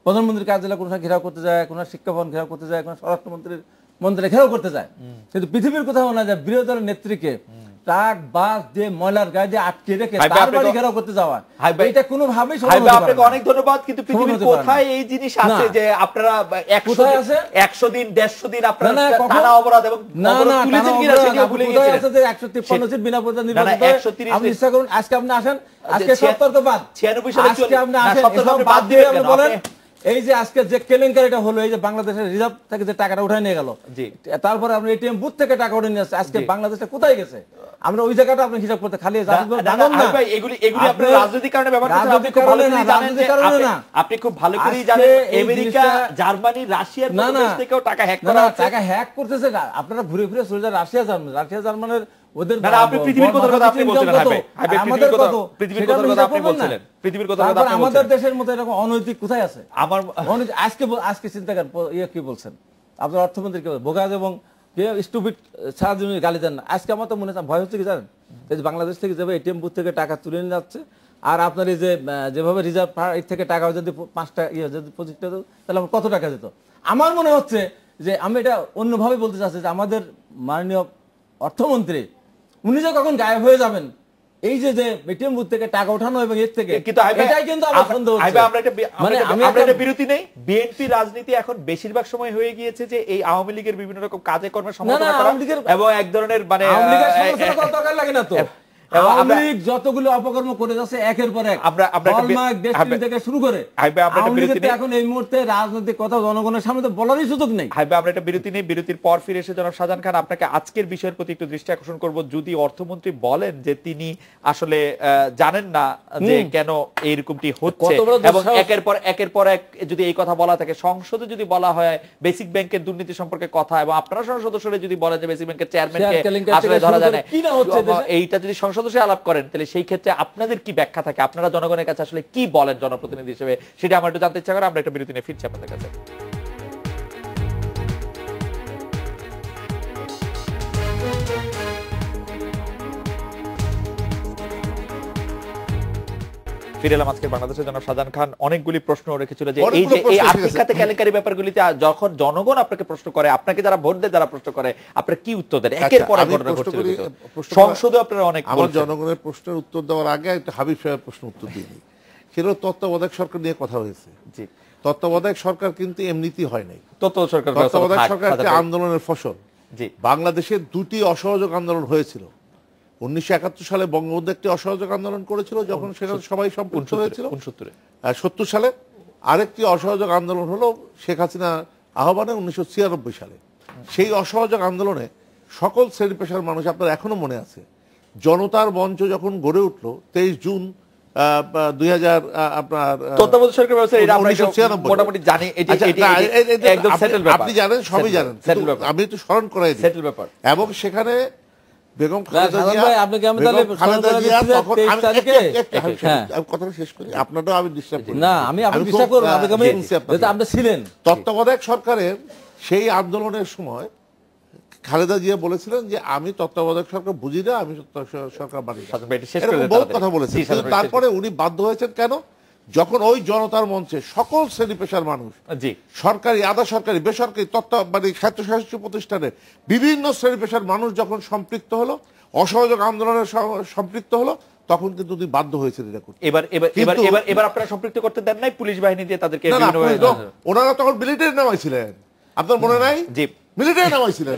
প্রধানমন্ত্রীর কার্যালয় কোনো সময় ঘেরাও করতে যায়, কোনো শিক্ষা ভবন ঘেরাও করতে যায়, কোনো স্বরাষ্ট্রমন্ত্রীর ঘেরাও করতে যায়, কিন্তু পৃথিবীর কোথাও না যায় বিরোধী দলের নেত্রীকে ট্রাক বাস দিয়ে ময়লার গায়ে দিয়ে আটকে রেখে হাই ভাই, তার আপনি বাড়ি তো- ঘেরাও করতে যাওয়া, হাই ভাই, এটা কোনোভাবেই হাই সম্ভব ভাই, হতে আপনাকে পারে না। অনেক ধন্যবাদ, কিন্তু পৃথিবীর হতে পারে না। কোথায় এই জিনিস আছে না। যে আপনারা 100 কোথায় আছে? 100 দিন 150 দিন আপনারা না, না, কখন? টানা অবরোধ এবং না, অবরোধ না, তুলেছেন টানা কিনা অবরোধ, সেটাও আপনি ভুলে কোথায় গিয়েছিলেন। আছে যে 153 সিট বিনা প্রতিদ্বন্দ্বী না, না, নির্বাচিত হয়? 130 আপনি ইচ্ছা করুন আজকে আপনি আসেন, আজকে ছিয়া- সতর্কবাদ 96 সালে আজকে আপনি না, আসেন, সতর্ক এসব আপনি বাদ বাদ দিয়ে দিবেন আপনি কেন? বলেন আপনি- এই যে আজকে যে কেলেঙ্কারিটা হলো, এই যে বাংলাদেশের রিজার্ভ থেকে যে টাকাটা উঠায় নিয়ে গেল, জি। তারপরে আপনি এটিএম বুথ থেকে টাকা উঠে নিয়ে আসছে, আজকে বাংলাদেশটা কোথায় গেছে? আমরা ওই জায়গাটা আপনি হিসাব করতে খালি জানেন না, জানেন হাই না ভাই, এগুলি আপনার আপনি- রাজনৈতিক কারণে ব্যবহার করছেন, আপনি রাজনৈতিক খুব ভালো কারণে করেই না, জানেন যে রাজনৈতিক কারণে আপনি- না। আপনি খুব ভালো করেই আজকে জানেন এই আমেরিকা, জিনিসটা- জার্মানি, রাশিয়ার না, মতো না। দেশ থেকেও টাকা হ্যাক না, করা না, হচ্ছে। টাকা হ্যাক করতেছে আপনারা ঘুরে ফিরে চলে যান রাশিয়া জার্মানের ওদের না, না, আপনি পৃথিবীর কথা আপনি বলছিলেন, হাই ভাই। হাই ভাই, আমাদের পৃথিবীর কথা- কত? পৃথিবীর সেটা কথার আপনি কথা হিসাব আপনি করবেন না? বলছিলেন। পৃথিবীর কথার কথা তারপর আপনি আমাদের বলছিলেন। দেশের মতো এরকম অনৈতিক কোথায় আছে? আমার আজকে চিন্তা করেন, কি বলছেন আপনার অর্থমন্ত্রী কি বলেন? বোগাজ এবং স্টুপিড ছাড়া যিনি গালি দেন না। আজকে আমার তো মনে হয় ভয় হচ্ছে কি জানেন, এই যে বাংলাদেশ থেকে যেভাবে এটিএম বুথ থেকে টাকা তুলে নিয়ে যাচ্ছে, আর আপনার এই যে যেভাবে রিজার্ভ থেকে টাকা যদি 5টা যদি 25টা দিত, তাহলে আমার কত টাকা যেত? আমার মনে হচ্ছে যে আমি এটা অন্যভাবে বলতে চাচ্ছি যে আমাদের মাননীয় অর্থমন্ত্রী উনি যে কখন গায়েব হয়ে যাবেন, এই যে এটিএম বুথ থেকে টাকা ওঠানো এবং এর থেকে, কিন্তু হাই ভাই, এটাই কিন্তু আমার সন্দেহ হাই হচ্ছে। ভাই, আমরা একটা মানে আমি আমরা একটা- একটা বিরতি নেই। বিএনপি রাজনীতি এখন বেশিরভাগ সময় হয়ে গিয়েছে যে এই আওয়ামী লীগের বিভিন্ন রকম কাজে কর্মের সমালোচনা করা আওয়ামী লীগের- এবং এক ধরনের মানে আওয়ামী লীগের সমালোচনা করার দরকার লাগে না তো। এবং আওয়ামী আমরা- লীগ যতগুলো অপকর্ম করে যাচ্ছে একের পর এক, আমরা একটা হলমার্ক দেশ হাই ভাই- থেকে শুরু করে, হাই ভাই, আমরা একটা আওয়ামী লীগের বিরতি তো নেই। এখন এই মুহূর্তে রাজনৈতিক কথা জনগণের সামনে তো বলারই সুযোগ নেই। হাই ভাই, আমরা একটা বিরতি নেই। বিরতির পর ফিরে এসে জনাব শাহজাহান খান আপনাকে আজকের বিষয়ের প্রতি একটু দৃষ্টি আকর্ষণ করব। যদি অর্থমন্ত্রী বলেন যে তিনি আসলে জানেন না যে কেন এইরকমটি হচ্ছে, কত বড় এবং দুঃসাহস। একের পর এক যদি এই কথা বলা থাকে, সংসদে যদি বলা হয় বেসিক ব্যাংকের দুর্নীতি সম্পর্কে কথা, এবং আপনারা সংসদ সদস্যরা যদি বলেন যে বেসিক ব্যাংকের চেয়ারম্যানকে শেয়ার কেলেঙ্কারি আসলে থেকে ধরা শুরু যায় করে না, কি না হচ্ছে দেশে? এইটা যদি সংসদ সদস্য আলাপ করেন, তাহলে সেই ক্ষেত্রে আপনাদের কি ব্যাখ্যা থাকে? আপনারা জনগণের কাছে আসলে কি বলেন জনপ্রতিনিধি হিসেবে, সেটা আমার একটু জানতে ইচ্ছা করে। আমরা একটা বিরতি নিয়ে ফিরছি আপনাদের কাছে। ফিরে এলাম আজকে বাংলাদেশের জনাব শাহজাহান খান অনেকগুলি প্রশ্ন রেখেছিল যে এই অনেকগুলো যে এই প্রশ্ন আর্থিক এসেছে। খাতে কেলেঙ্কারি ব্যাপারগুলিতে যখন জনগণ আপনাকে প্রশ্ন করে, আপনাকে যারা ভোট দেয় যারা প্রশ্ন করে, আপনারা কি উত্তর দেন? একের আচ্ছা, পর এক আমি ঘটনা প্রশ্ন ঘটছিল করি- কিন্তু। প্রশ্ন করা- সংসদে আপনারা অনেক আমার বলছেন। জনগণের প্রশ্নের উত্তর দেওয়ার আগে একটা হাবিব সাহেবের প্রশ্ন উত্তর দিইনি। সেটা তত্ত্বাবধায়ক সরকার নিয়ে কথা হয়েছে। জি, তত্ত্বাবধায়ক সরকার কিন্তু এমনিতেই হয় নাই। তত্ত্বাবধায়ক সরকার তত্ত্বাবধায়ক থাক, সরকার একটা শাহজাহান ভাই। আন্দোলনের ফসল। জি, বাংলাদেশে 2টি অসহযোগ আন্দোলন হয়েছিল। 1971 সালে বঙ্গবন্ধু একটি অসহযোগ আন্দোলন করেছিল, যখন সেখানে সবাই সম্পৃক্ত হয়েছিল। 69 আর 70 সালে আরেকটি অসহযোগ আন্দোলন হলো শেখ হাসিনা আহ্বানে 1996 সালে। সেই অসহযোগ আন্দোলনে সকল শ্রেণী পেশার মানুষ, আপনার এখনো মনে আছে, জনতার মঞ্চ যখন গড়ে উঠলো 23 জুন 2000 আপনার তত্ত্বাবধায়ক সরকার ব্যবস্থা এটা আমরা 1996 মোটামুটি জানি। এটি আচ্ছা, এটি না, একদম সেটেল আপনি- ব্যাপার। আপনি জানেন, সবই জানেন, সেটেল কিন্তু ব্যাপার। আমি একটু স্মরণ করাই দিই। সেটেল ব্যাপার। এবং সেখানে বেগম না, খালেদা সাধারণ জিয়া, ভাই, আপনাকে আমি তাহলে বেগম খালেদা স্মরণ করে জিয়া দিচ্ছি যে তখন 23 আমি তারিখে হ্যাঁ। আমি কথাটা শেষ করি, আপনারটাও আমি ডিস্টার্ব করি না, আমি আপনি খুব, বিশ্বাস করুন, আপনাকে আমি শুনছি আপনাকে। যেহেতু আপনি ছিলেন। তত্ত্বাবধায়ক সরকারের সেই আন্দোলনের সময় খালেদা জিয়া বলেছিলেন যে আমি তত্ত্বাবধায়ক সরকার বুঝি না, আমি তত্ত্বাবধায়ক সরকার মানি না। শাহজাহান ভাই, এটা শেষ করে এরকম দেন বহু তাড়াতাড়ি। কথা বলেছেন, জি, শাহজাহান কিন্তু ভাই, তারপরে উনি বাধ্য হয়েছেন কেন? যখন ওই জনতার মঞ্চে সকল শ্রেণী পেশার মানুষ, জি, সরকারি, আধা সরকারি, বেসরকারি, মানে স্বায়ত্তশাসিত প্রতিষ্ঠানের বিভিন্ন শ্রেণী পেশার মানুষ যখন সম্পৃক্ত হলো, অসহযোগ আন্দোলনে সম্পৃক্ত হলো, তখন কিন্তু উনি বাধ্য হয়েছেন এটা করতে। এবার এবার এবার কিন্তু- এবার এবার আপনারা সম্পৃক্ত করতে দেন নাই পুলিশ বাহিনী দিয়ে তাদেরকে না, না, বিভিন্নভাবে- ওনারা তখন মিলিটারি নামাইছিলেন, আপনার মনে নাই? জি, মিলিটারি নামাইছিলেন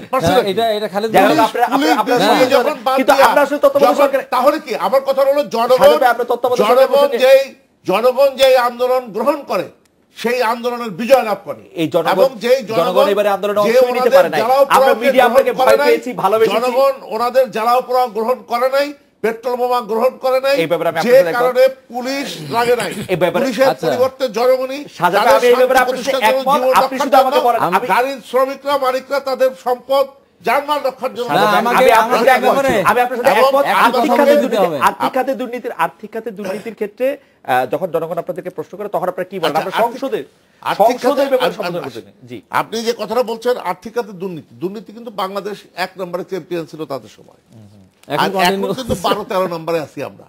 এটা খালেদ যাই হোক, ভাই- কিন্তু আমরা আসলে তত্ত্বাবধায়ক সরকারের- তাহলে কি আমার কথা হলো সাহেব ভাই, আমরা তত্ত্বাবধায়ক সরকারের প্রসঙ্গে- জনগণ যেই আন্দোলন গ্রহণ করে সেই আন্দোলনের বিজয় লাভ করে এই জনগণ- এবং যেই জনগণ এবারে আন্দোলনে যে অংশ নিতে পারে নাই। জ্বালাও আমরা পোড়াওকে মিডিয়া গ্রহণ আপনাকে করে ভয় নাই, পেয়েছি, ভালোবেসেছি। জনগণ ওনাদের জ্বালাও পোড়াও গ্রহণ করে নাই, পেট্রোল বোমা গ্রহণ করে নাই, এই ব্যাপারে আমি যে আপনার সাথে একমত। কারণে পুলিশ লাগে নাই। এই ব্যাপারে- পুলিশের আচ্ছা। পরিবর্তে জনগণই সাজা তাদের আমি এই ব্যাপারে শান্তি আপনার সাথে প্রতিষ্ঠার জন্য, একমত। জীবন আপনি রক্ষার শুধু আমাকে জন্য, বলেন, আমি- গাড়ির শ্রমিকরা মালিকরা তাদের সম্পদ জানমাল রক্ষার জন্য না, আমাকে- আমি আপনার সাথে একমত। আমি আপনার সাথে এবং একমত। আর্থিক আর্থিক খাতে খাতে দিতে হবে। আর্থিক খাতে দুর্নীতির ক্ষেত্রে যখন জনগণ আপনাদেরকে প্রশ্ন করে তখন আপনারা কি বলেন? আচ্ছা, আমরা আর্থিক সংসদের ব্যাপারে খাতে- সমাধান করতে নেই। জি, আপনি যে কথাটা বলছেন আর্থিক খাতে দুর্নীতি কিন্তু বাংলাদেশ 1 নম্বরে চ্যাম্পিয়ন ছিল তাদের সময়। এখন আর এখন continue- কিন্তু 12-13 নম্বরে আছি আমরা।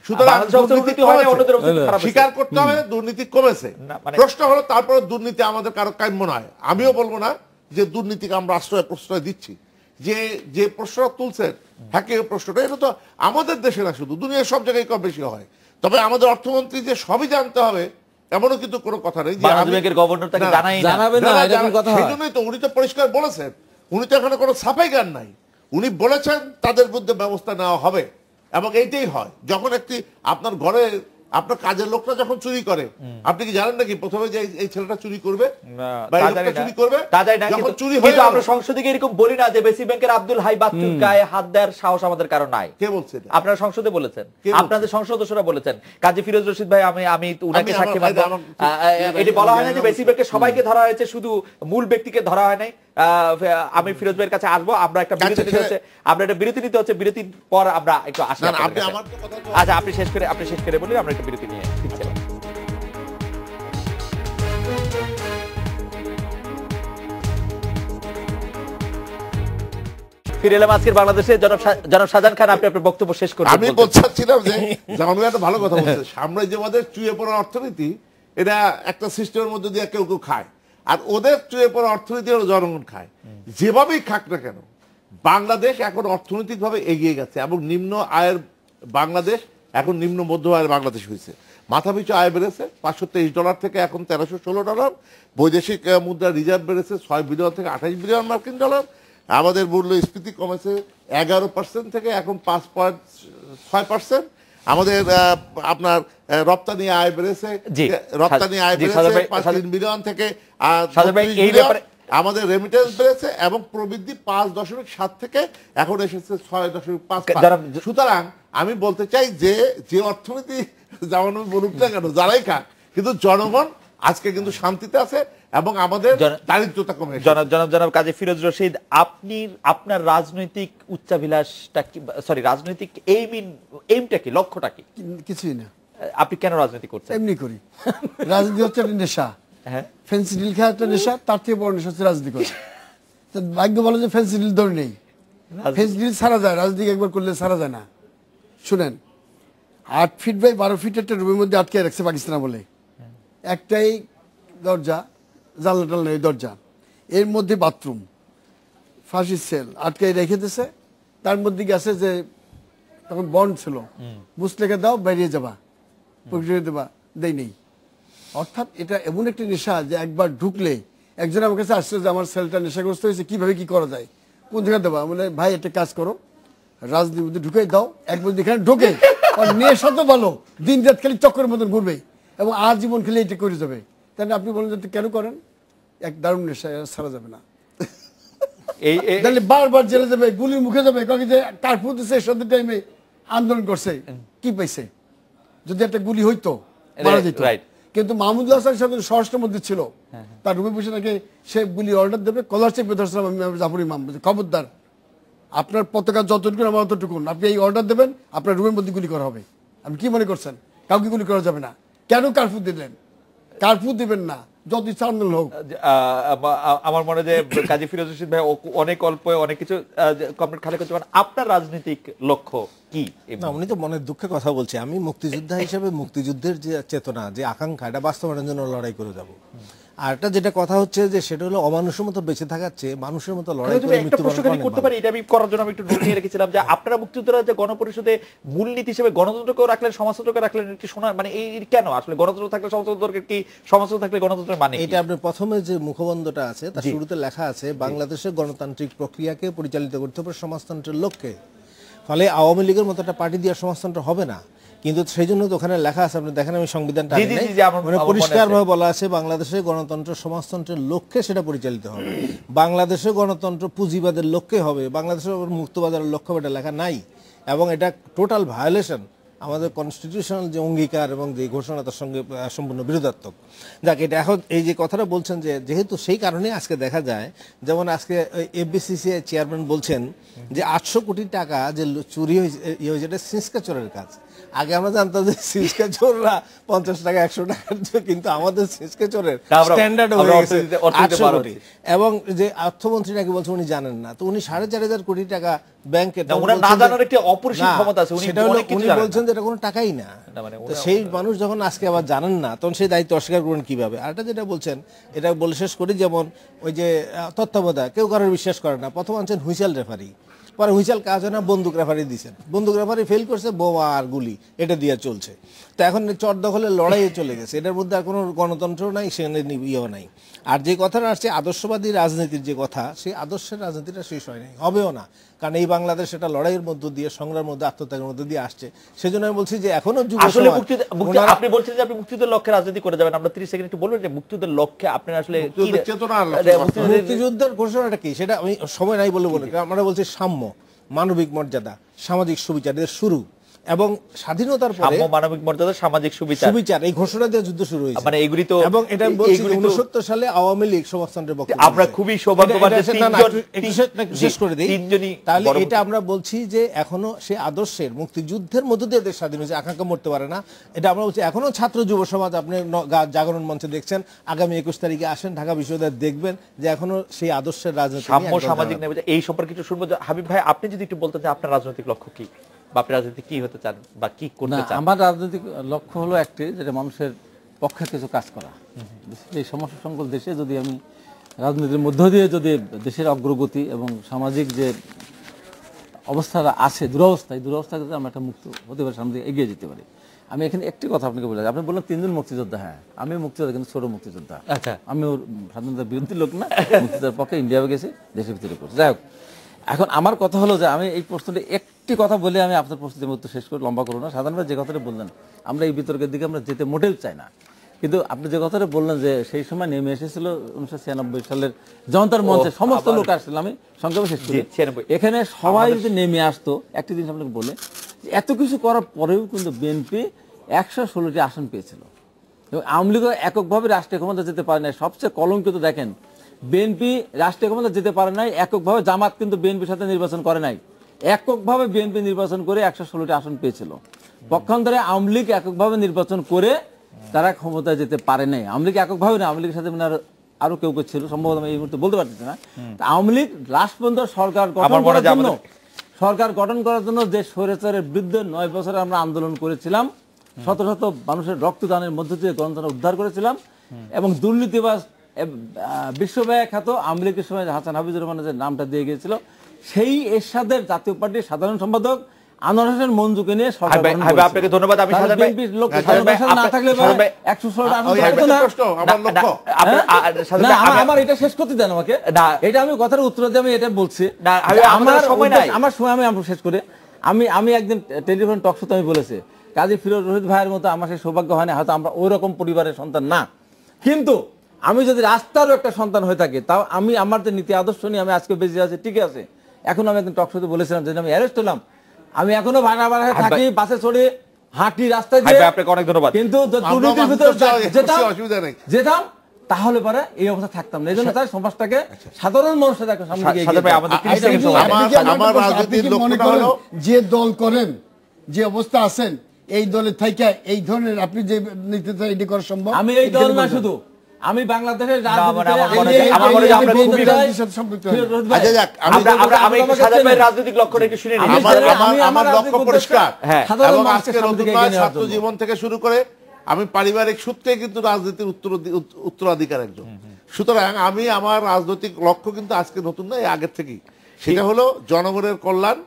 সুতরাং বাংলাদেশে অবস্থা দুর্নীতি উন্নতি হয় না, কমেছে। অন্যদের অবস্থা খারাপ হয়েছে। স্বীকার করতে হবে দুর্নীতি কমেছে। না, মানে- প্রশ্ন হলো তারপরে দুর্নীতি আমাদের কারো কাম্য নয়। আমিও বলবো না যে দুর্নীতিকে আমরা প্রশ্রয় দিচ্ছি। যে প্রশ্ন তুলছেন হ্যাঁ প্রশ্নটা, এটা তো আমাদের দেশে না, শুধু দুনিয়ার সব জায়গায় কম বেশি হয়। তবে আমাদের অর্থমন্ত্রী যে সবই জানতে হবে এমনও কিন্তু কোনো কথা নেই। যে বাংলাদেশ ব্যাংকের গভর্নর তাকে না, জানাই না। জানাবে না, এরকম কথা হয়। সেই জন্যই তো উনি তো পরিষ্কার বলেছেন, উনি তো এখানে কোনো ছাপাই গান নাই, উনি বলেছেন তাদের বিরুদ্ধে ব্যবস্থা নেওয়া হবে। এবং এইটাই হয় যখন একটি আপনার ঘরে আপনার কাজের লোকটা যখন চুরি করে, আপনি কি জানেন নাকি প্রথমে যে এই ছেলেটা চুরি করবে না, বা এই তা লোকটা জানি না। চুরি করবে? তা জানি না, যখন কিন্তু- চুরি হয়ে কিন্তু গেল- আমরা সংসদে গিয়ে এরকম বলি না যে বেসিক ব্যাংকের আব্দুল হাই বাচ্চুর গায়ে হাত দেওয়ার সাহস আমাদের কারো নাই। কে বলছে এটা? আপনারা সংসদে বলেছেন, কে বলছে? আপনাদের সংসদ সদস্যরা বলেছেন। কাজী ফিরোজ রশিদ ভাই, আমি উনাকে আমি সাক্ষী আমার মানবো। ভাই, এটি বলা হয় না যে বেসিক ব্যাংকের সবাইকে ধরা হয়েছে, শুধু মূল ব্যক্তিকে ধরা হয় নাই। আমি ফিরোজ ভাইয়ের কাছে আসবো, আমরা একটা বিরতি নিতে হচ্ছে, বিরতির পর আমরা একটু আসি না, না, আপনাদের আপনি কাছে। আমার তো কথা তো- আচ্ছা, আপনি শেষ করে বলি, আমরা একটা বিরতি নিয়ে ফিরছি আবার। ফিরে এলাম আজকের বাংলাদেশে। জনাব শাহজাহান খান, আপনি আপনার বক্তব্য শেষ করুন। আমি বলছিলাম যে জামানুল একটা ভালো কথা বলছে, সাম্রাজ্যবাদের চুয়ে পড়া অর্থনীতি এটা একটা সিস্টেমের মধ্যে দিয়ে কেউ কেউ খায়, আর ওদের চুয়ে পড়া অর্থনীতি হলো জনগণ খায়। যেভাবেই খাক না কেন, বাংলাদেশ এখন অর্থনৈতিকভাবে এগিয়ে গেছে এবং নিম্ন আয়ের বাংলাদেশ এখন নিম্ন মধ্য আয়ের বাংলাদেশ হয়েছে। মাথাপিছু আয় বেড়েছে $523 থেকে এখন $1316। বৈদেশিক মুদ্রা রিজার্ভ বেড়েছে 6 বিলিয়ন থেকে 28 বিলিয়ন মার্কিন ডলার। আমাদের মূল্যস্ফীতি কমেছে 11% থেকে এখন 5.6%। আমাদের আপনার রপ্তানি আয় বেড়েছে, জি, রপ্তানি আয় জি, বেড়েছে সাজাদ ভাই, 3 বিলিয়ন থেকে সাজাদ ভাই, 32 এই বিলিয়ন। ব্যাপারে- আমাদের রেমিটেন্স বেড়েছে এবং প্রবৃদ্ধি 5.7 থেকে এখন এসেছে 6.5। যারা- সুতরাং আমি বলতে চাই যে অর্থনীতি যেমন বলুক না কেন, যারাই খাক, কিন্তু জনগণ আজকে কিন্তু শান্তিতে আছে এবং আমাদের দারিদ্রতা কমে এসেছে। জনাব কাজী ফিরোজ রশিদ, আপনার রাজনৈতিক উচ্চাভিলাষটা কি, সরি রাজনৈতিক এইমটা কি, লক্ষ্যটা কি? কিছুই না, আপনি কেন রাজনীতি করছেন? এমনি করি। রাজনীতি হচ্ছে একটা নেশা। হ্যাঁ, ফেন্সিডিল খাওয়া একটা নেশা, তার থেকে বড় নেশা হচ্ছে রাজনীতি করা। তো ভাগ্য বলে যে ফেন্সিডিল ধরে নেই, ফেন্সিডিল ছাড়া যায়, রাজনীতি একবার করলে ছাড়া যায় না। শুনেন, 8 ফিট বাই 12 ফিট একটা রুমের মধ্যে আটকে রাখছে পাকিস্তান বলে, একটাই দরজা, জানলা টালনা এই দরজা, এর মধ্যে বাথরুম, ফাঁসির সেল আটকে রেখে দিয়েছে। তার মধ্যে গেছে যে তখন বন্ড ছিল, মুসলেখে দাও বেরিয়ে যাবা, পরিচয় দেবা, দেই নেই। অর্থাৎ এটা এমন একটি নেশা যে একবার ঢুকলে, একজন আমার কাছে আসছে যে আমার সেলটা নেশাগ্রস্ত হয়েছে, কিভাবে কি করা যায়, কোন জায়গায় দেবা, বলে ভাই একটা কাজ করো, রাজনীতির মধ্যে ঢুকে দাও। একবার এখানে ঢোকে আর নেশা তো ভালো, দিন রাত খালি চক্করের মতন ঘুরবে এবং আজীবন খেলে এটা করে যাবে। তাহলে আপনি বলেন যে কেন করেন? এক দারুণ নেশা, ছাড়া যাবে না। তাহলে বারবার জেলে যাবে, গুলির মুখে যাবে, কাকে যে কার্ফু দিচ্ছে সন্ধ্যের টাইমে আন্দোলন করছে, কি পাইছে? যদি একটা গুলি হইতো মারা যেত। কিন্তু মাহমুদুল্লাহ হাসান সাহেব স্বরাষ্ট্রের মধ্যে ছিল, তার রুমে বসে নাকি সে গুলি অর্ডার দেবে, কলার চেপে ধরছিলাম আমি জাফর ইমাম, খবরদার আপনার পতাকা যতটুকু আমার অতটুকুন, আপনি এই অর্ডার দেবেন, আপনার রুমের মধ্যে গুলি করা হবে। আপনি কি মনে করছেন কাউকে গুলি করা যাবে না? কেন কার্ফু দিলেন? কার্ফু দিবেন না, যত ইচ্ছা আন্দোলন হোক। আমার মনে হয় যে কাজী ফিরোজ রশিদ ভাই অনেক অল্প অনেক কিছু কমপ্লিট খালি করতে পারেন। আপনার রাজনৈতিক লক্ষ্য কি? না, উনি তো মনের দুঃখে কথা বলছে। আমি মুক্তিযোদ্ধা হিসেবে মুক্তিযুদ্ধের যে চেতনা, যে আকাঙ্ক্ষা, এটা বাস্তবায়নের জন্য লড়াই করে যাব। আর একটা যেটা কথা হচ্ছে যে সেটা হলো অমানুষের মতো বেঁচে থাকার চেয়ে মানুষের মতো লড়াই তুমি করে একটা মৃত্যুবরণ প্রশ্ন করা খালি অনেক করতে ভালো। পারি, এটা আমি করার জন্য আমি একটু নোট নিয়ে রেখেছিলাম যে আপনারা মুক্তিযোদ্ধারা যে গণপরিষদে মূলনীতি হিসেবে গণতন্ত্রকেও রাখলেন, সমাজতন্ত্রকে রাখলেন, একটি শোনা মানে এই কেন আসলে গণতন্ত্র থাকলে সমাজতন্ত্রের কি, সমাজতন্ত্র থাকলে গণতন্ত্রের মানে কি? এটা আপনার প্রথমে যে মুখবন্ধটা আছে তার শুরুতে লেখা আছে বাংলাদেশের গণতান্ত্রিক প্রক্রিয়াকে পরিচালিত করতে হবে সমাজতন্ত্রের লক্ষ্যে। ফলে আওয়ামী লীগের মতো একটা পার্টি দিয়ে সমাজতন্ত্র হবে না, কিন্তু সেই জন্য তো ওখানে লেখা আছে, আপনি দেখেন আমি সংবিধানটা জি, জি, জি, জি, আমার মনে আছে। পরিষ্কারভাবে বলা আছে বাংলাদেশের গণতন্ত্র সমাজতন্ত্রের লক্ষ্যে সেটা পরিচালিত হবে। বাংলাদেশের গণতন্ত্র পুঁজিবাদের লক্ষ্যে হবে, বাংলাদেশের মুক্তবাজারের লক্ষ্য এটা লেখা নাই, এবং এটা টোটাল ভায়োলেশন আমাদের কনস্টিটিউশনাল যে অঙ্গীকার এবং যে ঘোষণা তার সঙ্গে সম্পূর্ণ বিরোধাত্মক। যাক, এটা এখন এই যে কথাটা বলছেন যে যেহেতু সেই কারণে আজকে দেখা যায়, যেমন আজকে এফবিসিসিআই চেয়ারম্যান বলছেন যে 800 কোটি টাকা যে চুরি হয়েছে এটা সিসকা চোরের কাজ। আগে আমরা জানতাম যে সিসকা চোররা 50 টাকা 100 টাকা, কিন্তু আমাদের সিসকা চোরের স্ট্যান্ডার্ড হয়ে গেছে 800 কোটি। এবং যে অর্থমন্ত্রী নাকি বলছে উনি জানেন না, তো উনি 4,500 কোটি টাকা ব্যাংকে, না জানার একটা অপরিসীম ক্ষমতা আছে, উনি অনেক কিছু জানেন। বলছেন যে এটা কোনো টাকাই না। তো সেই মানুষ যখন আজকে আবার জানেন না, তখন সেই দায়িত্ব অস্বীকার করবেন কিভাবে? আরেকটা যেটা বলছেন এটা বলে শেষ করি, যেমন ওই যে তত্ত্বাবধায়ক কেউ কারোর বিশ্বাস করে না, প্রথম আনছেন হুইসেল রেফারি, পরে হুইসেল কাজ হয় না, বন্দুক রেফারি দিয়েছেন, বন্দুক রেফারি ফেল করছে, বোমা আর গুলি এটা দিয়ে চলছে। তো এখন চট দখলের লড়াইয়ে চলে গেছে, এটার মধ্যে আর কোনো গণতন্ত্র নাই, সেখানে ইয়েও নাই। আর যে কথাটা আসছে আদর্শবাদী রাজনীতির যে কথা, সেই আদর্শের রাজনীতিটা শেষ হয় নাই, হবেও না, কারণ এই বাংলাদেশ এটা লড়াইয়ের মধ্য দিয়ে, সংগ্রামের মধ্যে, আত্মত্যাগের মধ্যে দিয়ে আসছে। সেজন্য আমি বলছি যে এখনো আসলে আপনি বলছেন যে আপনি মুক্তিযুদ্ধের লক্ষ্যে রাজনীতি করে যাবেন, আমরা 30 সেকেন্ড একটু বলবেন যে মুক্তিযুদ্ধের লক্ষ্যে আপনারা আসলে মুক্তিযুদ্ধের ঘোষণাটা কি সেটা আমি সময় নাই বলে বলি। আমরা বলছি সাম্য, মানবিক মর্যাদা, সামাজিক সুবিচার, এদের শুরু, এবং স্বাধীনতার পরে মানবিক মর্যাদা, সামাজিক সুবিচার, এই ঘোষণা দিয়ে যুদ্ধ শুরু হয়েছে, মানে এগুলি তো, এবং এটা বলছি 69 সালে আওয়ামী লীগ সমাজতন্ত্রের পক্ষে। আমরা খুবই সৌভাগ্যবান যে শেষ করে দিই, তিনজনই, তাহলে এটা আমরা বলছি যে এখনো সে আদর্শের মুক্তিযুদ্ধের মধ্য দিয়ে দেশ স্বাধীন হয়েছে, আকাঙ্ক্ষা মরতে পারে না। এটা আমরা বলছি এখনো ছাত্র যুব সমাজ, আপনি জাগরণ মঞ্চে দেখছেন, আগামী 21 তারিখে আসেন ঢাকা বিশ্ববিদ্যালয়ে, দেখবেন যে এখনো সেই আদর্শের রাজনীতি, সাম্য, সামাজিক ন্যায়, এই সম্পর্কে কিছু শুনবো। হাবিব ভাই, আপনি যদি একটু বলতেন যে আপনার রাজনৈতিক লক্ষ্য কি, বা আপনি রাজনীতি কি হতে চান বা কি করতে চান? আমার রাজনৈতিক লক্ষ্য হলো একটি, যেটা মানুষের পক্ষে কিছু কাজ করা। এই সমস্যা সংকুল দেশে যদি আমি রাজনীতির মধ্য দিয়ে যদি দেশের অগ্রগতি এবং সামাজিক যে অবস্থাটা আছে, দুরবস্থা, এই দুরবস্থা যদি আমরা একটা মুক্ত হতে পারি, সামনে দিকে এগিয়ে যেতে পারি। আমি এখানে একটি কথা আপনাকে বলে, আপনি বললেন 3 জন মুক্তিযোদ্ধা, হ্যাঁ আমি মুক্তিযোদ্ধা, কিন্তু ছোট মুক্তিযোদ্ধা। আচ্ছা, আমি ওর স্বাধীনতার বিরোধী লোক না, মুক্তিযোদ্ধার পক্ষে ইন্ডিয়াও গেছি, দেশের ভিতরে করছি। যাই হোক, এখন আমার কথা হলো যে আমি এই প্রশ্নটা একটি কথা বলে আমি আপনার প্রশ্নের মধ্যে শেষ করে লম্বা করবো না। সাধারণত যে কথাটা বললেন, আমরা এই বিতর্কের দিকে আমরা যেতে মোটেও চাই না, কিন্তু আপনি যে কথাটা বললেন যে সেই সময় নেমে এসেছিল 1996 সালের জনতার মঞ্চে সমস্ত লোক আসছিল, আমি সংক্ষেপে শেষ করি, এখানে সবাই যদি নেমে আসতো, একটি জিনিস আপনাকে বলে, এত কিছু করার পরেও কিন্তু বিএনপি 116টি আসন পেয়েছিল, এবং আওয়ামী লীগও এককভাবে রাষ্ট্রীয় ক্ষমতা যেতে পারে না। সবচেয়ে কলঙ্কিত দেখেন, বিএনপি রাষ্ট্রীয় ক্ষমতা যেতে পারে নাই এককভাবে, জামাত কিন্তু বিএনপির সাথে নির্বাচন করে নাই, এককভাবে বিএনপি নির্বাচন করে 116টি আসন পেয়েছিল। পক্ষান্তরে আওয়ামী লীগ এককভাবে নির্বাচন করে তারা ক্ষমতায় যেতে পারে নাই। আওয়ামী লীগ এককভাবে না, আওয়ামী লীগের সাথে আরো কেউ ছিল, সম্ভবত আমি এই মুহূর্তে বলতে পারতেছি না। আওয়ামী লীগ লাস্ট পর্যন্ত সরকার গঠন করার জন্য যে স্বৈরাচারের বিরুদ্ধে 9 বছরে আমরা আন্দোলন করেছিলাম, শত শত মানুষের রক্তদানের মধ্য দিয়ে গণতন্ত্র উদ্ধার করেছিলাম, এবং দুর্নীতিবাজ বিশ্বব্যাপী খ্যাত আওয়ামী লীগের সময় হাসান হাফিজুর রহমানের যে নামটা দিয়ে গিয়েছিল, সেই এরশাদের জাতীয় পার্টির সাধারণ সম্পাদক আনোয়ার হোসেন মঞ্জুকে নিয়ে সরকার গঠন করেছিল। আপনাকে ধন্যবাদ। আমি সাধারণ না থাকলে 116টা আসন থাকতো না। আমার এটা শেষ করতে দেন আমাকে, এটা আমি কথার উত্তর দিয়ে আমি এটা বলছি, আমার সময় নাই, আমার সময় আমি শেষ করে, আমি একদিন টেলিফোন টক শোতে আমি বলেছি, কাজী ফিরোজ রশিদ ভাইয়ের মতো আমার সেই সৌভাগ্য হয় না, হয়তো আমরা ওই রকম পরিবারের সন্তান না, কিন্তু আমি যদি রাস্তারও একটা সন্তান হয়ে থাকি, তাও আমি আমার যে নীতি আদর্শ নিয়ে আমি আজকে বেঁচে আছি, ঠিক আছে। এখন আমি একদিন টক শোতে বলেছিলাম যে আমি অ্যারেস্ট হলাম, আমি এখনো ভাড়া থাকি, বাসে চড়ে হাঁটি, রাস্তায় অনেক ধন্যবাদ, কিন্তু যেতাম তাহলে পরে এই অবস্থা থাকতাম না। এই জন্য তাই সমাজটাকে সাধারণ মানুষের সামনে যে দল করেন, যে অবস্থা আছেন, এই দলের থেকে এই ধরনের আপনি যে নেতৃত্ব এটি করা সম্ভব। আমি এই দল না, শুধু আমি বাংলাদেশের রাজনৈতিক লক্ষ্য রেখে শুনি, আমার লক্ষ্য পরিষ্কার, ছাত্র জীবন থেকে শুরু করে আমি পারিবারিক সূত্রে কিন্তু রাজনীতির উত্তরাধিকার একজন। সুতরাং আমি আমার রাজনৈতিক লক্ষ্য কিন্তু আজকে নতুন নয়, আগের থেকেই। সেটা হলো জনগণের কল্যাণ,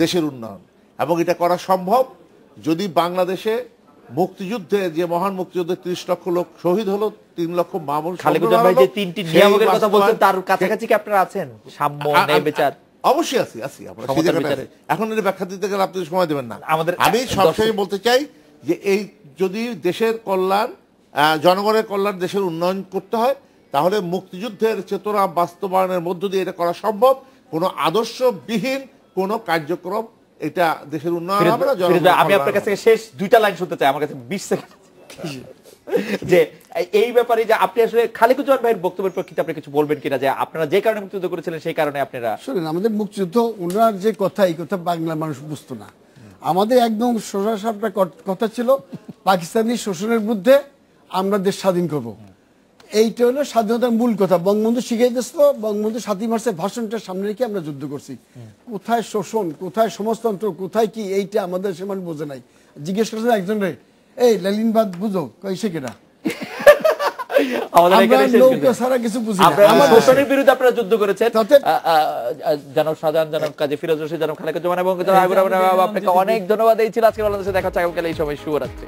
দেশের উন্নয়ন, এবং এটা করা সম্ভব যদি বাংলাদেশে মুক্তিযুদ্ধে, যে মহান মুক্তিযুদ্ধে 30 লক্ষ লোক শহীদ হলো, 3 লক্ষ মামুন খালেকুজ্জামান ভাই যে তিনটি নিয়ামকের কথা বলছেন তার কাছাকাছি কি আপনারা আছেন? সাম্য, ন্যায় বিচার। অবশ্যই আছি আমরা সেই জায়গাটায় আছি। এখন এর ব্যাখ্যা দিতে গেলে আপনি সময় দেবেন না। আমি সবসময় বলতে চাই যে এই যদি দেশের কল্যাণ, জনগণের কল্যাণ, দেশের উন্নয়ন করতে হয়, তাহলে মুক্তিযুদ্ধের চেতনা বাস্তবায়নের মধ্য দিয়ে এটা করা সম্ভব। কোনো আদর্শবিহীন কোনো কার্যক্রম এটা দেশের উন্নয়ন হবে না। আমি আপনার কাছে শেষ 2টা লাইন শুনতে চাই, আমার কাছে 20 সেকেন্ড, যে এই ব্যাপারে যে আপনি আসলে খালেকুজ্জামান ভাইয়ের বক্তব্যের প্রেক্ষিতে আপনি কিছু বলবেন কিনা, যে আপনারা যে কারণে মুক্তিযুদ্ধ করেছিলেন সেই কারণে আপনারা শুনেন, আমাদের মুক্তিযুদ্ধ ওনার যে কথা, এই কথা বাংলা মানুষ বুঝতো না। আমাদের একদম সোজাসাপটা কথা ছিল, পাকিস্তানি শোষণের বিরুদ্ধে আমরা দেশ স্বাধীন করব। এইটা হলো স্বাধীনতার মূল কথা। বঙ্গবন্ধু শিখিয়ে দিয়েছিল, বঙ্গবন্ধু 7ই মার্চের ভাষণটা সামনে রেখে আমরা যুদ্ধ করছি। কোথায় শোষণ, কোথায় সমাজতন্ত্র, কোথায় কি, এইটা আমাদের সে মানুষ বোঝে নাই। জিজ্ঞেস করছেন একজন রে, এই লেলিনবাদ বুঝো, কইছে কেনা শোষণের বিরুদ্ধে আপনারা যুদ্ধ করেছেন। জনাব শাহজাহান, জনাব কাজী ফিরোজ রশিদ, জনাব খালেকুজ্জামান এবং আপনাকে অনেক ধন্যবাদ। এই ছিল আজকে বাংলাদেশে দেখা হচ্ছে আগামীকাল এই সময়। শুভরাত্রি।